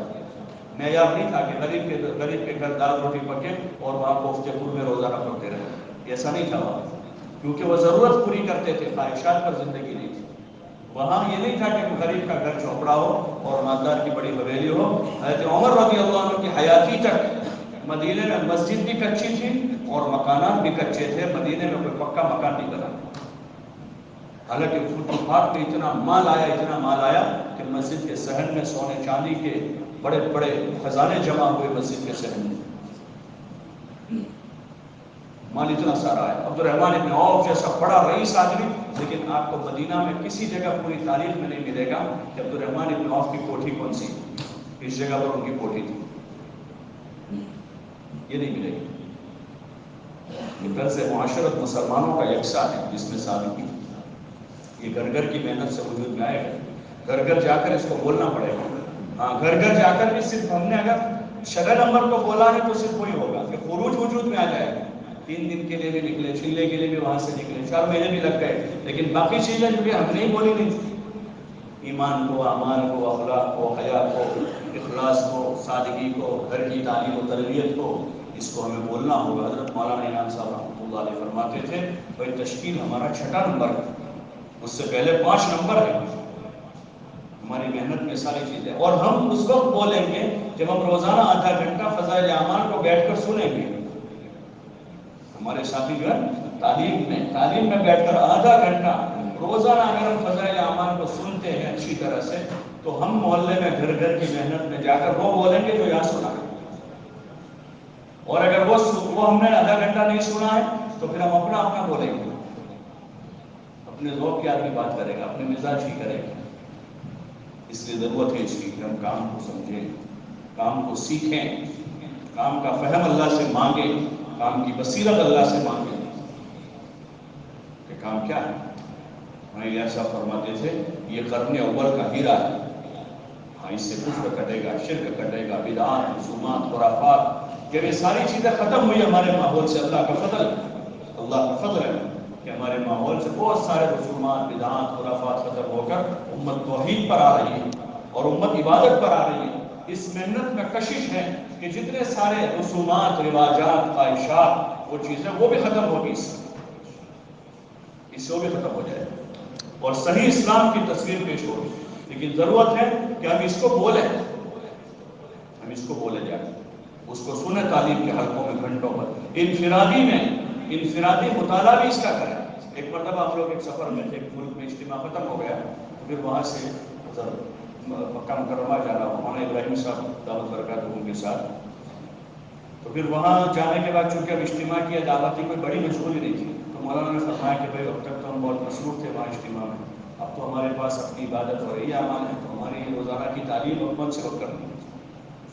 معیار نہیں تھا کہ غریب کے گھر دال روٹی پکے اور وہاں کوفتے پور میں روزانہ پڑتے رہے، ایسا نہیں تھا وہاں، کیونکہ وہ ضرورت پوری کرتے تھے، خواہشات پر زندگی نہیں تھی۔ وہاں یہ نہیں تھا کہ غریب کا گھر چوپڑا ہو اور مالدار کی بڑی حویلی ہو۔ حضرت عمر رضی اللہ عنہ کی حیاتی تک مدینے میں مسجد بھی کچی تھی اور مکانات بھی کچے تھے، مدینے میں کوئی پکا مکان نہیں بنا، حالانکہ فتوحات میں اتنا مال آیا کہ مسجد کے صحن میں سونے چاندی کے بڑے بڑے خزانے جمع ہوئے، مسجد کے صحن میں مال اتنا سارا ہے۔ عبدالرحمن ابن عوف جیسا بڑا رئیس آدمی، لیکن آپ کو مدینہ میں کسی جگہ پوری تاریخ میں نہیں ملے گا کہ عبدالرحمن ابن عوف کی کوٹھی کون سی، کس جگہ پر ان کی کوٹھی تھی، یہ نہیں ملے گی۔ یہ طرز معاشرت مسلمانوں کا یکساں ہے جس میں سادگی، یہ گھر گھر کی محنت سے وجود میں آئے گا، گھر گھر جا کر اس کو بولنا پڑے گا۔ ہاں، گھر گھر جا کر بھی صرف ہم نے اگر شرح نمبر کو بولا ہے تو صرف وہی ہوگا کہ خروج وجود میں آ جائے گا، 3 دن کے لیے بھی نکلے، چلے کے لیے بھی وہاں سے نکلے، 4 مہینے بھی لگ گئے، لیکن باقی چیزیں جو کہ ہم نے بولی نہیں تھی، ایمان کو، اعمال کو، اخلاق کو، حیا کو، اخلاص کو، سادگی کو، گھر کی تعلیم و تربیت کو، اس کو ہمیں بولنا ہوگا۔ حضرت مولانا انعام صاحب رحمۃ اللہ علیہ فرماتے تھے بھائی تشکیل ہمارا 6 نمبر ہے، اس سے پہلے 5 نمبر ہے، ہماری محنت میں ساری چیزیں، اور ہم اس وقت بولیں گے جب ہم روزانہ آدھا گھنٹہ فضائل اعمال کو بیٹھ کر سنیں گے۔ ہمارے ساتھی جو ہے تعلیم میں بیٹھ کر آدھا گھنٹہ روزانہ اگر ہم فضائل اعمال کو سنتے ہیں اچھی طرح سے، تو ہم محلے میں گھر گھر کی محنت میں جا کر وہ بولیں گے جو یہاں سنا ہے، اور اگر وہ ہم نے آدھا گھنٹہ نہیں سنا ہے تو پھر ہم اپنا بولیں گے، اپنے ذوق کی آدمی بات کرے گا، اپنے مزاج ہی کرے گا۔ اس لیے ضرورت ہے اس کی کہ ہم کام کو سمجھیں، کام کو سیکھیں، کام کا فہم اللہ سے مانگیں، کام کی بصیرت اللہ سے مانگیں کہ کام کیا ہے۔ ہمیں ایسا فرماتے تھے یہ قرن اول کا ہیرا ہے، ہاں اس سے کفر کٹے گا، شرک کٹے گا، بدعات، رسومات، خرافات، جب یہ ساری چیزیں ختم ہوئی ہمارے ماحول سے، اللہ کا فضل ہے کہ ہمارے ماحول سے بہت سارے رسومات، بدعات، خرافات ختم ہو کر امت توحید پر آ رہی ہے اور امت عبادت پر آ رہی ہے۔ اس محنت میں کشش ہے کہ جتنے سارے رسومات، رواجات، خواہشات، وہ چیزیں وہ بھی ختم ہوگی، اس سے وہ بھی ختم ہو جائے اور صحیح اسلام کی تصویر پیش ہوگی۔ لیکن ضرورت ہے کہ ہم اس کو بولیں، ہم اس کو بولے جائیں، اس کو سنیں تعلیم کے حلقوں میں گھنٹوں پر، انفرادی مطالعہ بھی اس کا کریں۔ ایک مرتبہ آپ لوگ ایک سفر میں تھے، ملک میں اجتماع ختم ہو گیا، پھر وہاں سے مکہ مکرمہ جانا، مولانا ابراہیم صاحب دعوت برکاتہ کے ساتھ، تو پھر وہاں جانے کے بعد چونکہ اب اجتماع کی دعوت کی کوئی بڑی مشغولی نہیں تھی، تو مولانا نے فرمایا کہ بھائی اب تک تو ہم بہت مصروف تھے وہاں اجتماع میں، اب تو ہمارے پاس اپنی عبادت ہو رہی ہے، اعمال ہے، تو ہماری روزانہ کی تعلیم حکمت سے وقت کرنی ہے،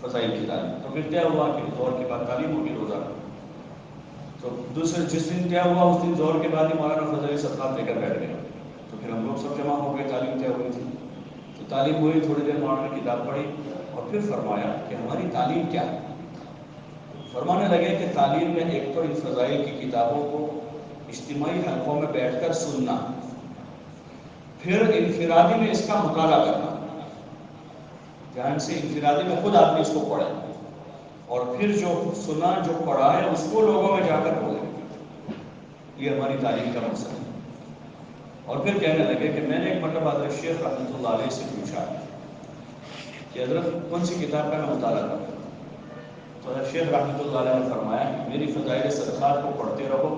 فضائل کی تعلیم۔ تو پھر طے ہوا کہ ظہر کے بعد تعلیم ہوگی روزانہ، تو جس دن طے ہوا اس دن ظہر کے بعد ہی مولانا فضائل صدقات لے کر بیٹھ گئے، تو پھر ہم لوگ سب جمع ہو گئے، تعلیم طے ہوئی تھی، تو تعلیم ہوئی، تھوڑی دیر مولانا نے کتاب پڑھی اور پھر فرمایا کہ ہماری تعلیم کیا ہے۔ فرمانے لگے کہ تعلیم میں ایک تو ان فضائل کی کتابوں کو اجتماعی حلقوں میں بیٹھ کر سننا، پھر انفرادی میں اس کا مطالعہ کرنا، دھیان سے انفرادی میں خود آدمی اس کو پڑھے، اور پھر جو سنا، جو پڑھا ہے اس کو لوگوں میں جا کر بولے، یہ ہماری تعلیم کا مقصد ہے۔ اور پھر کہنے لگے کہ میں نے ایک مرتبہ حضرت شیخ رحمۃ اللہ علیہ سے پوچھا کہ حضرت کون سی کتاب کا میں مطالعہ کروں، تو حضرت شیخ رحمۃ اللہ علیہ نے فرمایا کہ میری فضائل صدقات کو پڑھتے رہو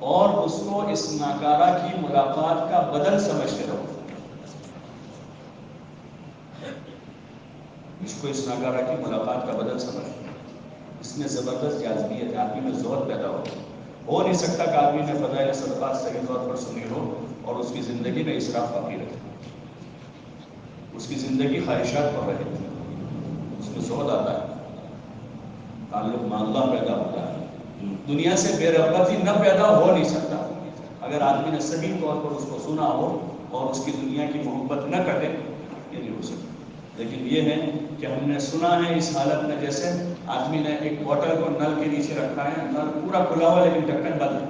اور اس کو اس ناکارہ کی ملاقات کا بدل سمجھتے رہو، اس کو اس ناکارہ کی ملاقات کا بدل سمجھتے، اس میں زبردست جاذبیت ہے، آدمی میں ذوق پیدا ہو نہیں سکتا کہ آدمی نے فضائل صدقات صحیح طور پر سنی ہو اور اس کی زندگی میں اسراف باقی رہے، اس کی زندگی خواہشات پر رہے، اس میں زہد آتا ہے، تعلق مع اللہ پیدا ہوتا ہے، دنیا سے بے رغبتی نہ پیدا ہو نہیں سکتا اگر آدمی نے صحیح طور پر اس کو سنا ہو اور اس کی دنیا کی محبت نہ کٹے، یہ نہیں ہو سکتا۔ لیکن یہ ہے کہ ہم نے سنا ہے اس حالت میں جیسے آدمی نے ایک بوتل کو نل کے نیچے رکھا ہے، نل پورا کھلا ہوا لیکن ڈھکن بند ہے،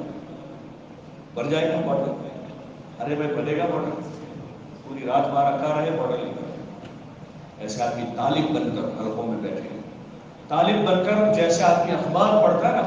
بھر جائے گا بوتل، ارے بھائی بھرے گا بوتل، پوری رات باہر رکھا رہے بوتل نہیں بھرے۔ ایسے آدمی طالب بن کر حلقوں میں بیٹھے، طالب بن کر جیسے آدمی اخبار پڑھتا ہے،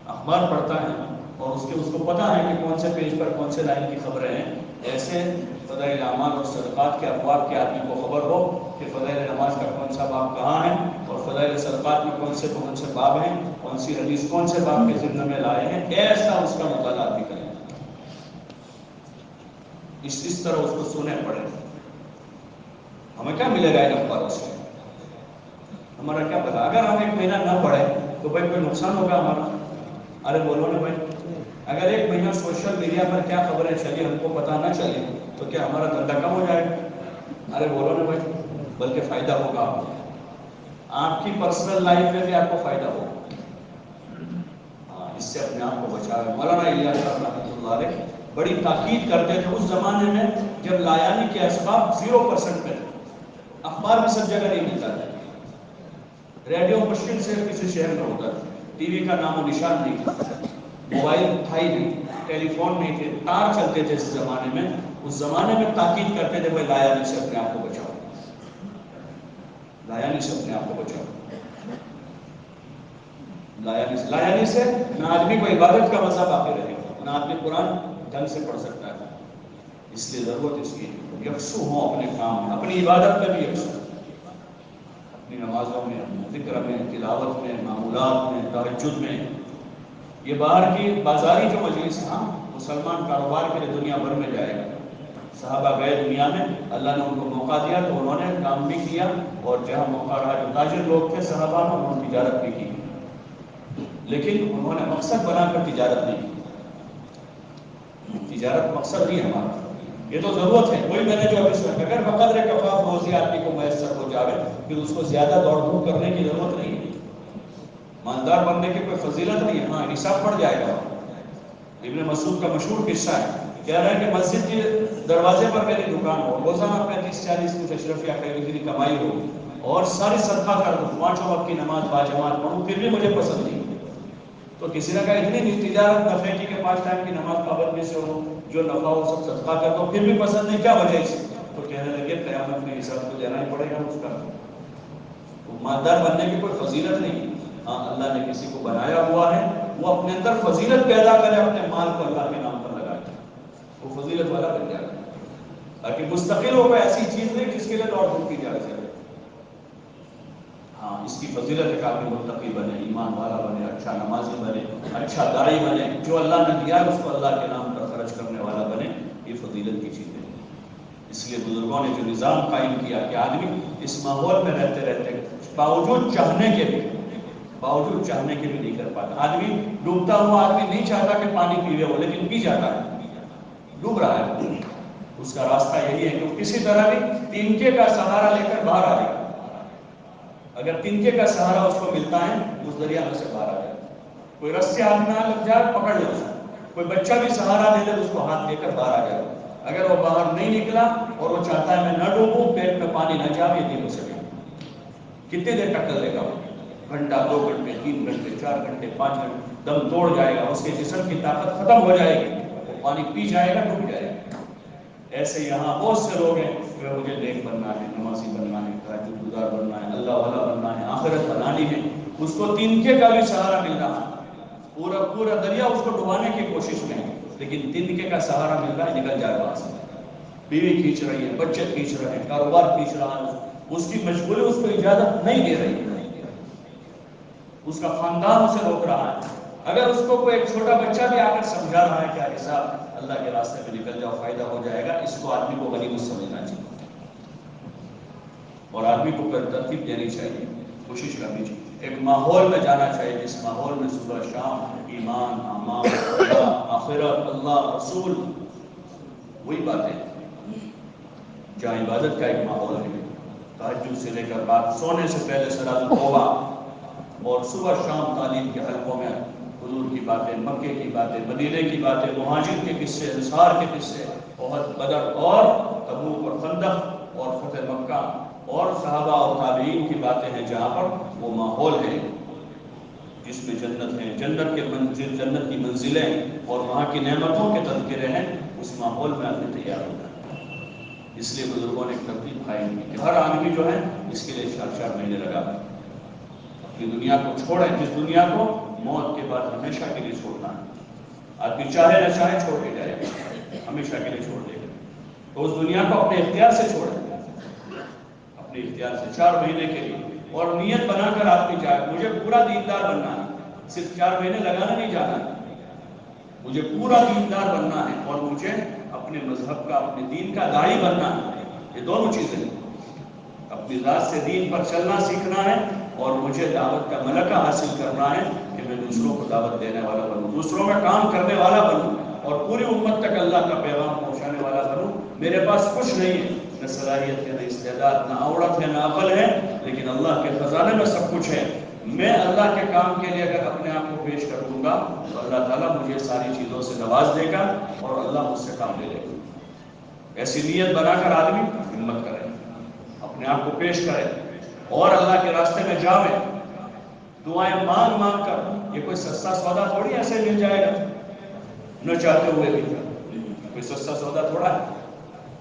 اخبار پڑھتا ہے اور اس کو پتا ہے کہ کون سے پیج پر کون سے لائن کی خبریں ہیں، ایسے فضائل اعمال اور صدقات کے ابواب کے آدمی کو خبر ہو کہ فضائل نماز کا کون سا باب کہاں ہے اور فضائل صدقات میں کون سے باب ہیں، کون سی حدیث کون سے باب کے ضمن میں لائے ہیں، ایسا اس کا مطالعہ بھی کریں، اس طرح اس کو سنے پڑے۔ ہمیں کیا ملے گا ان اخباروں سے، ہمارا کیا پتا، اگر ہم ایک مہینہ نہ پڑھیں تو بھائی کوئی نقصان ہوگا ہمارا؟ ارے بولو نا بھائی، اگر ایک مہینہ سوشل میڈیا پر کیا خبریں چلی ہم کو پتا نہ چلے تو کیا ہمارا دھندا کم ہو جائے گا؟ ارے بولو نا بھائی، بلکہ فائدہ ہوگا، آپ کی پرسنل لائف میں بھی آپ کو فائدہ ہوگا، اس سے اپنے آپ کو بچا رہے۔ مولانا الیاس صاحب رحمۃ اللہ علیہ بڑی تاکید کرتے تھے اس زمانے میں جب لایانی کے اسباب 0% پہ تھے، اخبار بھی سب جگہ نہیں ملتا تھا، ریڈیو مشکل سے کسی شہر میں ہوتا تھا، ٹی وی کا نام و نشان نہیں تھا، موبائل تھا ہی نہیں، ٹیلی فون نہیں تھے، تار چلتے تھے اس زمانے میں، اس زمانے میں تاکید کرتے تھے بھائی لایانی سے اپنے آپ کو بچاؤ۔ لایانی سے اپنے آپ کو بچاؤ. لایانی سے نہ آدمی کو عبادت کا مزہ باقی رہے گا، نہ آدمی قرآن ڈھنگ سے پڑھ سکتا ہے. اس لیے ضرورت اس کی یکسو ہوں اپنے کام میں، اپنی عبادت میں بھی یکسو، اپنی نمازوں میں، ذکر میں، تلاوت میں، معمولات میں، تہجد میں. یہ باہر کی بازاری جو مجلس ہے، مسلمان کاروبار کے لیے دنیا بھر میں جائے گا. صحابہ گئے دنیا میں، اللہ نے ان کو موقع دیا تو انہوں نے کام بھی کیا، اور جہاں موقع رہا جو تاجر لوگ تھے صحابہ میں، انہوں نے تجارت بھی کی، لیکن انہوں نے مقصد بنا کر تجارت نہیں کی. تجارت مقصد نہیں ہے ہمارا، یہ تو ضرورت ہے. وہی میں نے جو ابھی سنا، اگر بقدر کفاف روزی آدمی کو میسر ہو جائے پھر اس کو زیادہ دوڑ دھوپ کرنے کی ضرورت نہیں ہے. مالدار بننے کی کوئی فضیلت نہیں ہے، ہاں حساب پڑ جائے گا. ابن مسعود کا مشہور قصہ ہے، کہہ رہا ہے کہ مسجد کے دروازے پر میری دکان ہو، روزانہ 35-40 کچھ اشرف یا خیریت کی کمائی ہو، اور ساری صدقہ کر دوں، 5 وقت کی نماز باجماعت پڑھوں، پھر بھی مجھے پسند نہیں. تو کسی نے کہا اتنی نہیں تجارت نفع کی کہ 5 ٹائم کی نماز پابندی سے ہو، جو نفع ہو سب صدقہ کر دو، پھر بھی پسند نہیں، کیا وجہ اس؟ تو کہنے لگے قیامت میں حساب تو دینا ہی پڑے گا اس کا. مالدار بننے کی کوئی فضیلت نہیں. ہاں اللہ نے کسی کو بنایا ہوا ہے، وہ اپنے اندر فضیلت پیدا کرے، اپنے مال کو اللہ کے نام پر لگائے، وہ فضیلت والا بن جائے. تاکہ مستقل ہو کوئی ایسی چیز نہیں جس کے لیے دوڑ دھوپ کی جا سکے. ہاں اس کی فضیلت ہے کہ آدمی متقی بنے، ایمان والا بنے، اچھا نمازی بنے، اچھا داعی بنے، جو اللہ نے دیا اس کو اللہ کے نام پر خرچ کرنے والا بنے. یہ فضیلت کی چیز ہے. اس لیے بزرگوں نے جو نظام قائم کیا کہ آدمی اس ماحول میں رہتے رہتے باوجود چاہنے کے بھی نہیں کر پاتا. آدمی ڈوبتا ہوا آدمی نہیں چاہتا کہ پانی پیوے ہو، لیکن پی جاتا ہے، ڈوب رہا ہے. اس کا راستہ یہی ہے کہ کسی طرح بھی تنکے کا سہارا لے کر باہر آ جائے. اگر تنکے کا سہارا اس کو ملتا ہے اس دریا میں سے باہر آ جائے. کوئی رسی ہاتھ میں لگ جائے پکڑ لے اس کو، کوئی بچہ بھی سہارا دے دے اس کو ہاتھ دے کر باہر آ جائے. اگر وہ باہر نہیں نکلا اور وہ چاہتا ہے میں نہ ڈوبوں، پیٹ میں پانی نہ جائے، یہ نہیں ہو سکے. کتنی دیر ٹکر لے گا؟ گھنٹہ، 2 گھنٹے، 3 گھنٹے، 4 گھنٹے، 5 گھنٹے، دم توڑ جائے گا، اس کے جسم کی طاقت ختم ہو جائے گی، وہ پانی پی جائے گا، ڈوب جائے گا. ایسے یہاں بہت سے لوگ ہیں کہ مجھے نیک بننا ہے، نمازی بننا ہے، تہجد گزار بننا ہے، اللہ والا بننا ہے، آخرت بنانی ہے. اس کو تنکے کا بھی سہارا مل رہا ہے، پورا دریا اس کو ڈبانے کی کوشش میں ہے، لیکن تنکے کا سہارا مل رہا ہے، نکل جائے وہاں سے. بیوی کھینچ رہی ہے، بچے کھینچ رہے ہیں، کاروبار کھینچ رہا ہے، اس کی مشغولی اس کو اجازت نہیں دے رہی، اس کا خاندان اسے روک رہا ہے. اگر اس کو کوئی ایک چھوٹا بچہ بھی آ کر سمجھا رہا ہے کیا حساب اللہ کے راستے میں نکل جاؤ، فائدہ ہو جائے گا، اس کو آدمی کو غنیمت سمجھنا چاہیے اور آدمی کو ترتیب دینی چاہیے، کوشش کرنی چاہیے. ایک ماحول میں جانا چاہیے جس ماحول میں صبح شام ایمان، اعمال، اللہ، آخرت، اللہ، رسول، وہی باتیں، جہاں عبادت کا ایک ماحول ہے. تہجد سے لے کر رات سونے سے پہلے صلاۃ التوبہ، اور صبح شام تعلیم کے حلقوں میں حضور کی باتیں، مکے کی باتیں، مدینے کی باتیں، مہاجر کے قصے، انصار کے قصے، احد، بدر اور تبوک اور خندق اور فتح مکہ اور صحابہ اور تابعین کی باتیں ہیں، جہاں پر وہ ماحول ہے جس میں جنت ہے، جنت کی منزلیں اور وہاں کی نعمتوں کے تذکرے ہیں. اس ماحول میں آدمی تیار ہوتا ہے. اس لیے بزرگوں نے ایک ترتیب قائم کی کہ ہر آدمی جو ہے اس کے لیے 4 مہینے لگا اپنی دنیا کو چھوڑیں، جس دنیا کو موت کے بعد ہمیشہ کے لیے چھوڑنا ہے. آدمی چاہے نہ چاہے چھوڑ کے جائے گا، ہمیشہ کے لیے چھوڑ دے گا. تو اس دنیا کو اپنے اختیار سے چھوڑیں، اپنے اختیار سے 4 مہینے کے لیے، اور نیت بنا کر آدمی جائے مجھے پورا دیندار بننا ہے. صرف 4 مہینے لگانا نہیں جانا ہے، مجھے پورا دیندار بننا ہے اور مجھے اپنے مذہب کا، اپنے دین کا داعی بننا ہے. یہ دونوں چیزیں ہیں، اپنی ذات سے دین پر چلنا سیکھنا ہے اور مجھے دعوت کا ملکہ حاصل کرنا ہے کہ میں دوسروں کو دعوت دینے والا بنوں، دوسروں میں کام کرنے والا بنوں اور پوری امت تک اللہ کا پیغام پہنچانے والا بنوں. میرے پاس کچھ نہیں ہے، نہ صلاحیت ہے، نہ استعداد، نہ عورت ہے، نہ عقل ہے، لیکن اللہ کے خزانے میں سب کچھ ہے. میں اللہ کے کام کے لیے اگر اپنے آپ کو پیش کر دوں گا تو اللہ تعالیٰ مجھے ساری چیزوں سے نواز دے گا اور اللہ مجھ سے کام لے لے گا. ایسی نیت بنا کر آدمی ہمت کرے، اپنے آپ کو پیش کرے اور اللہ کے راستے میں جاوے، دعائیں مانگ مانگ کر. یہ کوئی سستا سودا تھوڑی ایسے مل جائے گا نہ چاہتے ہوئے بھی، کوئی سستا سودا تھوڑا ہے.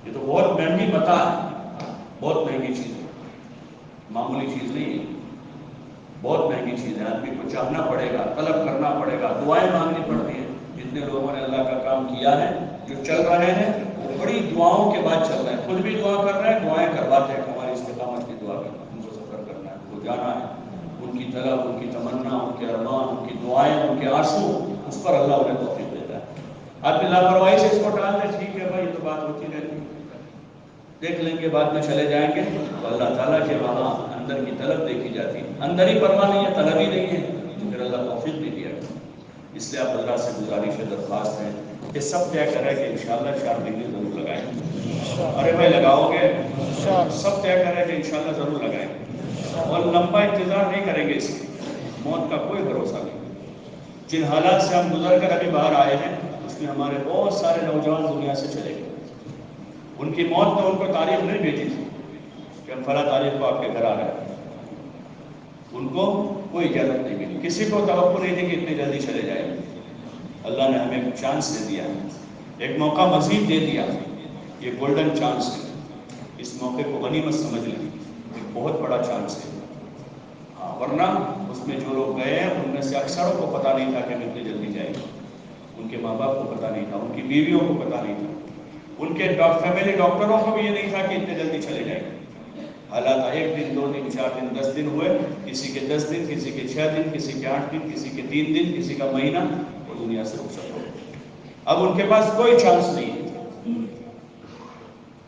یہ تو بہت مہنگی متاع ہے، بہت مہنگی چیز ہے. معمولی چیز نہیں ہے، بہت مہنگی چیز ہے. آدمی کو چاہنا پڑے گا، طلب کرنا پڑے گا، دعائیں مانگنی پڑتی ہیں. جتنے لوگوں نے اللہ کا کام کیا ہے، جو چل رہے ہیں، وہ بڑی دعاؤں کے بعد چل رہے ہیں. خود بھی دعا کر رہے ہیں، دعائیں کرواتے ہیں. ہماری استقامت کی دعا کرنا، ان کو سفر کرنا ہے، ان کو جانا ہے. ان کی طلب، ان کی تمنا، ان کے ارمان، ان کی دعائیں، ان کے آنسو، اس پر اللہ انہیں توفیق دیتا ہے. آدمی لاپرواہی سے اس کو ٹال دے، ٹھیک ہے بھائی، یہ تو بات ہوتی رہتی ہے، دیکھ لیں گے، بعد میں چلے جائیں گے. تو اللہ تعالیٰ کے وہاں اندر کی طلب دیکھی جاتی ہے. اندر ہی پرواہ نہیں ہے، طلب ہی نہیں ہے، تو پھر اللہ توفیق نہیں دیا. اس لیے آپ حضرات سے گزارش ہے، درخواست ہے کہ سب طے کریں کہ انشاءاللہ 4 ڈگری ضرور لگائیں. ارے بھائی لگاؤ گے؟ سب طے کریں کہ انشاءاللہ ضرور لگائیں. اور لمبا انتظار نہیں کریں گے. اس کی موت کا کوئی بھروسہ نہیں. جن حالات سے ہم گزر کر ابھی باہر آئے ہیں، اس میں ہمارے بہت سارے نوجوان دنیا سے چلے گئے. ان کی موت نے ان کو تاریخ نہیں بھیجی تھی کہ ہم فلاں تاریخ کو آپ کے گھر آ رہے ہیں. ان کو کوئی اجازت نہیں ملی، کسی کو توقع نہیں تھی کہ اتنی جلدی چلے جائیں گے. اللہ نے ہمیں ایک چانس دے دیا، ایک موقع مزید دے دیا. یہ گولڈن چانس ہے، اس موقع کو غنیمت سمجھ لیں. ایک بہت بڑا چانس ہے. ہاں، ورنہ اس میں جو لوگ گئے ہیں، ان میں سے اکثروں کو پتہ نہیں تھا کہ ہم اتنی جلدی جائیں گے. ان کے ماں باپ کو پتہ نہیں تھا، ان کی بیویوں کو پتہ نہیں تھا، ان کے فیملی ڈاکٹروں کو بھی یہ نہیں تھا کہ اتنے جلدی چلے جائیں گے. حالات 1 دن 2 دن 4 دن 10 دن ہوئے، کسی کے 10 دن، کسی کے 6 دن، کسی کے 8 دن، کسی کے 3 دن، کسی کا مہینہ، وہ دنیا سے رخصت ہو. اب ان کے پاس کوئی چانس نہیں ہے،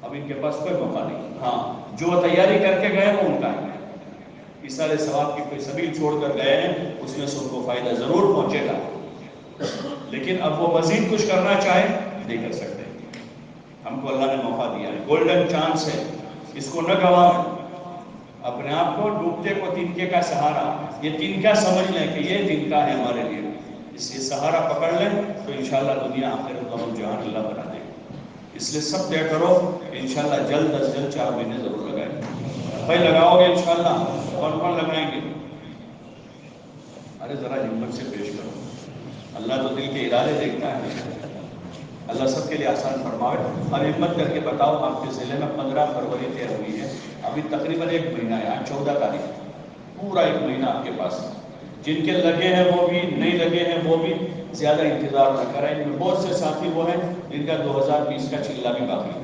اب ان کے پاس کوئی موقع نہیں. ہاں، جو تیاری کر کے گئے وہ ان کا ہے. اِسارے ثواب کی کوئی سبیل چھوڑ کر گئے ہیں، اس میں سے ان کو فائدہ ضرور پہنچے گا. لیکن اب وہ مزید کچھ کرنا چاہیں نہیں کر سکتے. ہم کو اللہ نے موقع دیا ہے، گولڈن چانس ہے، اس کو نہ گنوائیں. اپنے آپ کو ڈوبتے کو تنکے کا سہارا، یہ تنکا سمجھ لیں کہ یہ تنکا ہے ہمارے لیے. اس سے سہارا پکڑ لیں تو انشاءاللہ دنیا آخرت کا جہان اللہ بنا دے. اس لیے سب طے کرو کہ انشاءاللہ جلد از جلد 4 مہینے ضرور لگائیں. بھائی لگاؤ گے انشاءاللہ؟ کون کون لگائیں گے؟ ارے ذرا ہمت سے پیش کرو. اللہ تو دل کے ارادے دیکھتا ہے. اللہ سب کے لیے آسان فرماوے. اور ہمت کر کے بتاؤ، آپ کے ضلع میں 15 فروری طے ہوئی ہے، ابھی تقریباً 1 مہینہ ہے. آج 14 تاریخ، پورا 1 مہینہ آپ کے پاس. جن کے لگے ہیں وہ بھی، نہیں لگے ہیں وہ بھی، زیادہ انتظار نہ کریں. بہت سے ساتھی وہ ہیں جن کا 2020 کا چلہ بھی باقی ہے.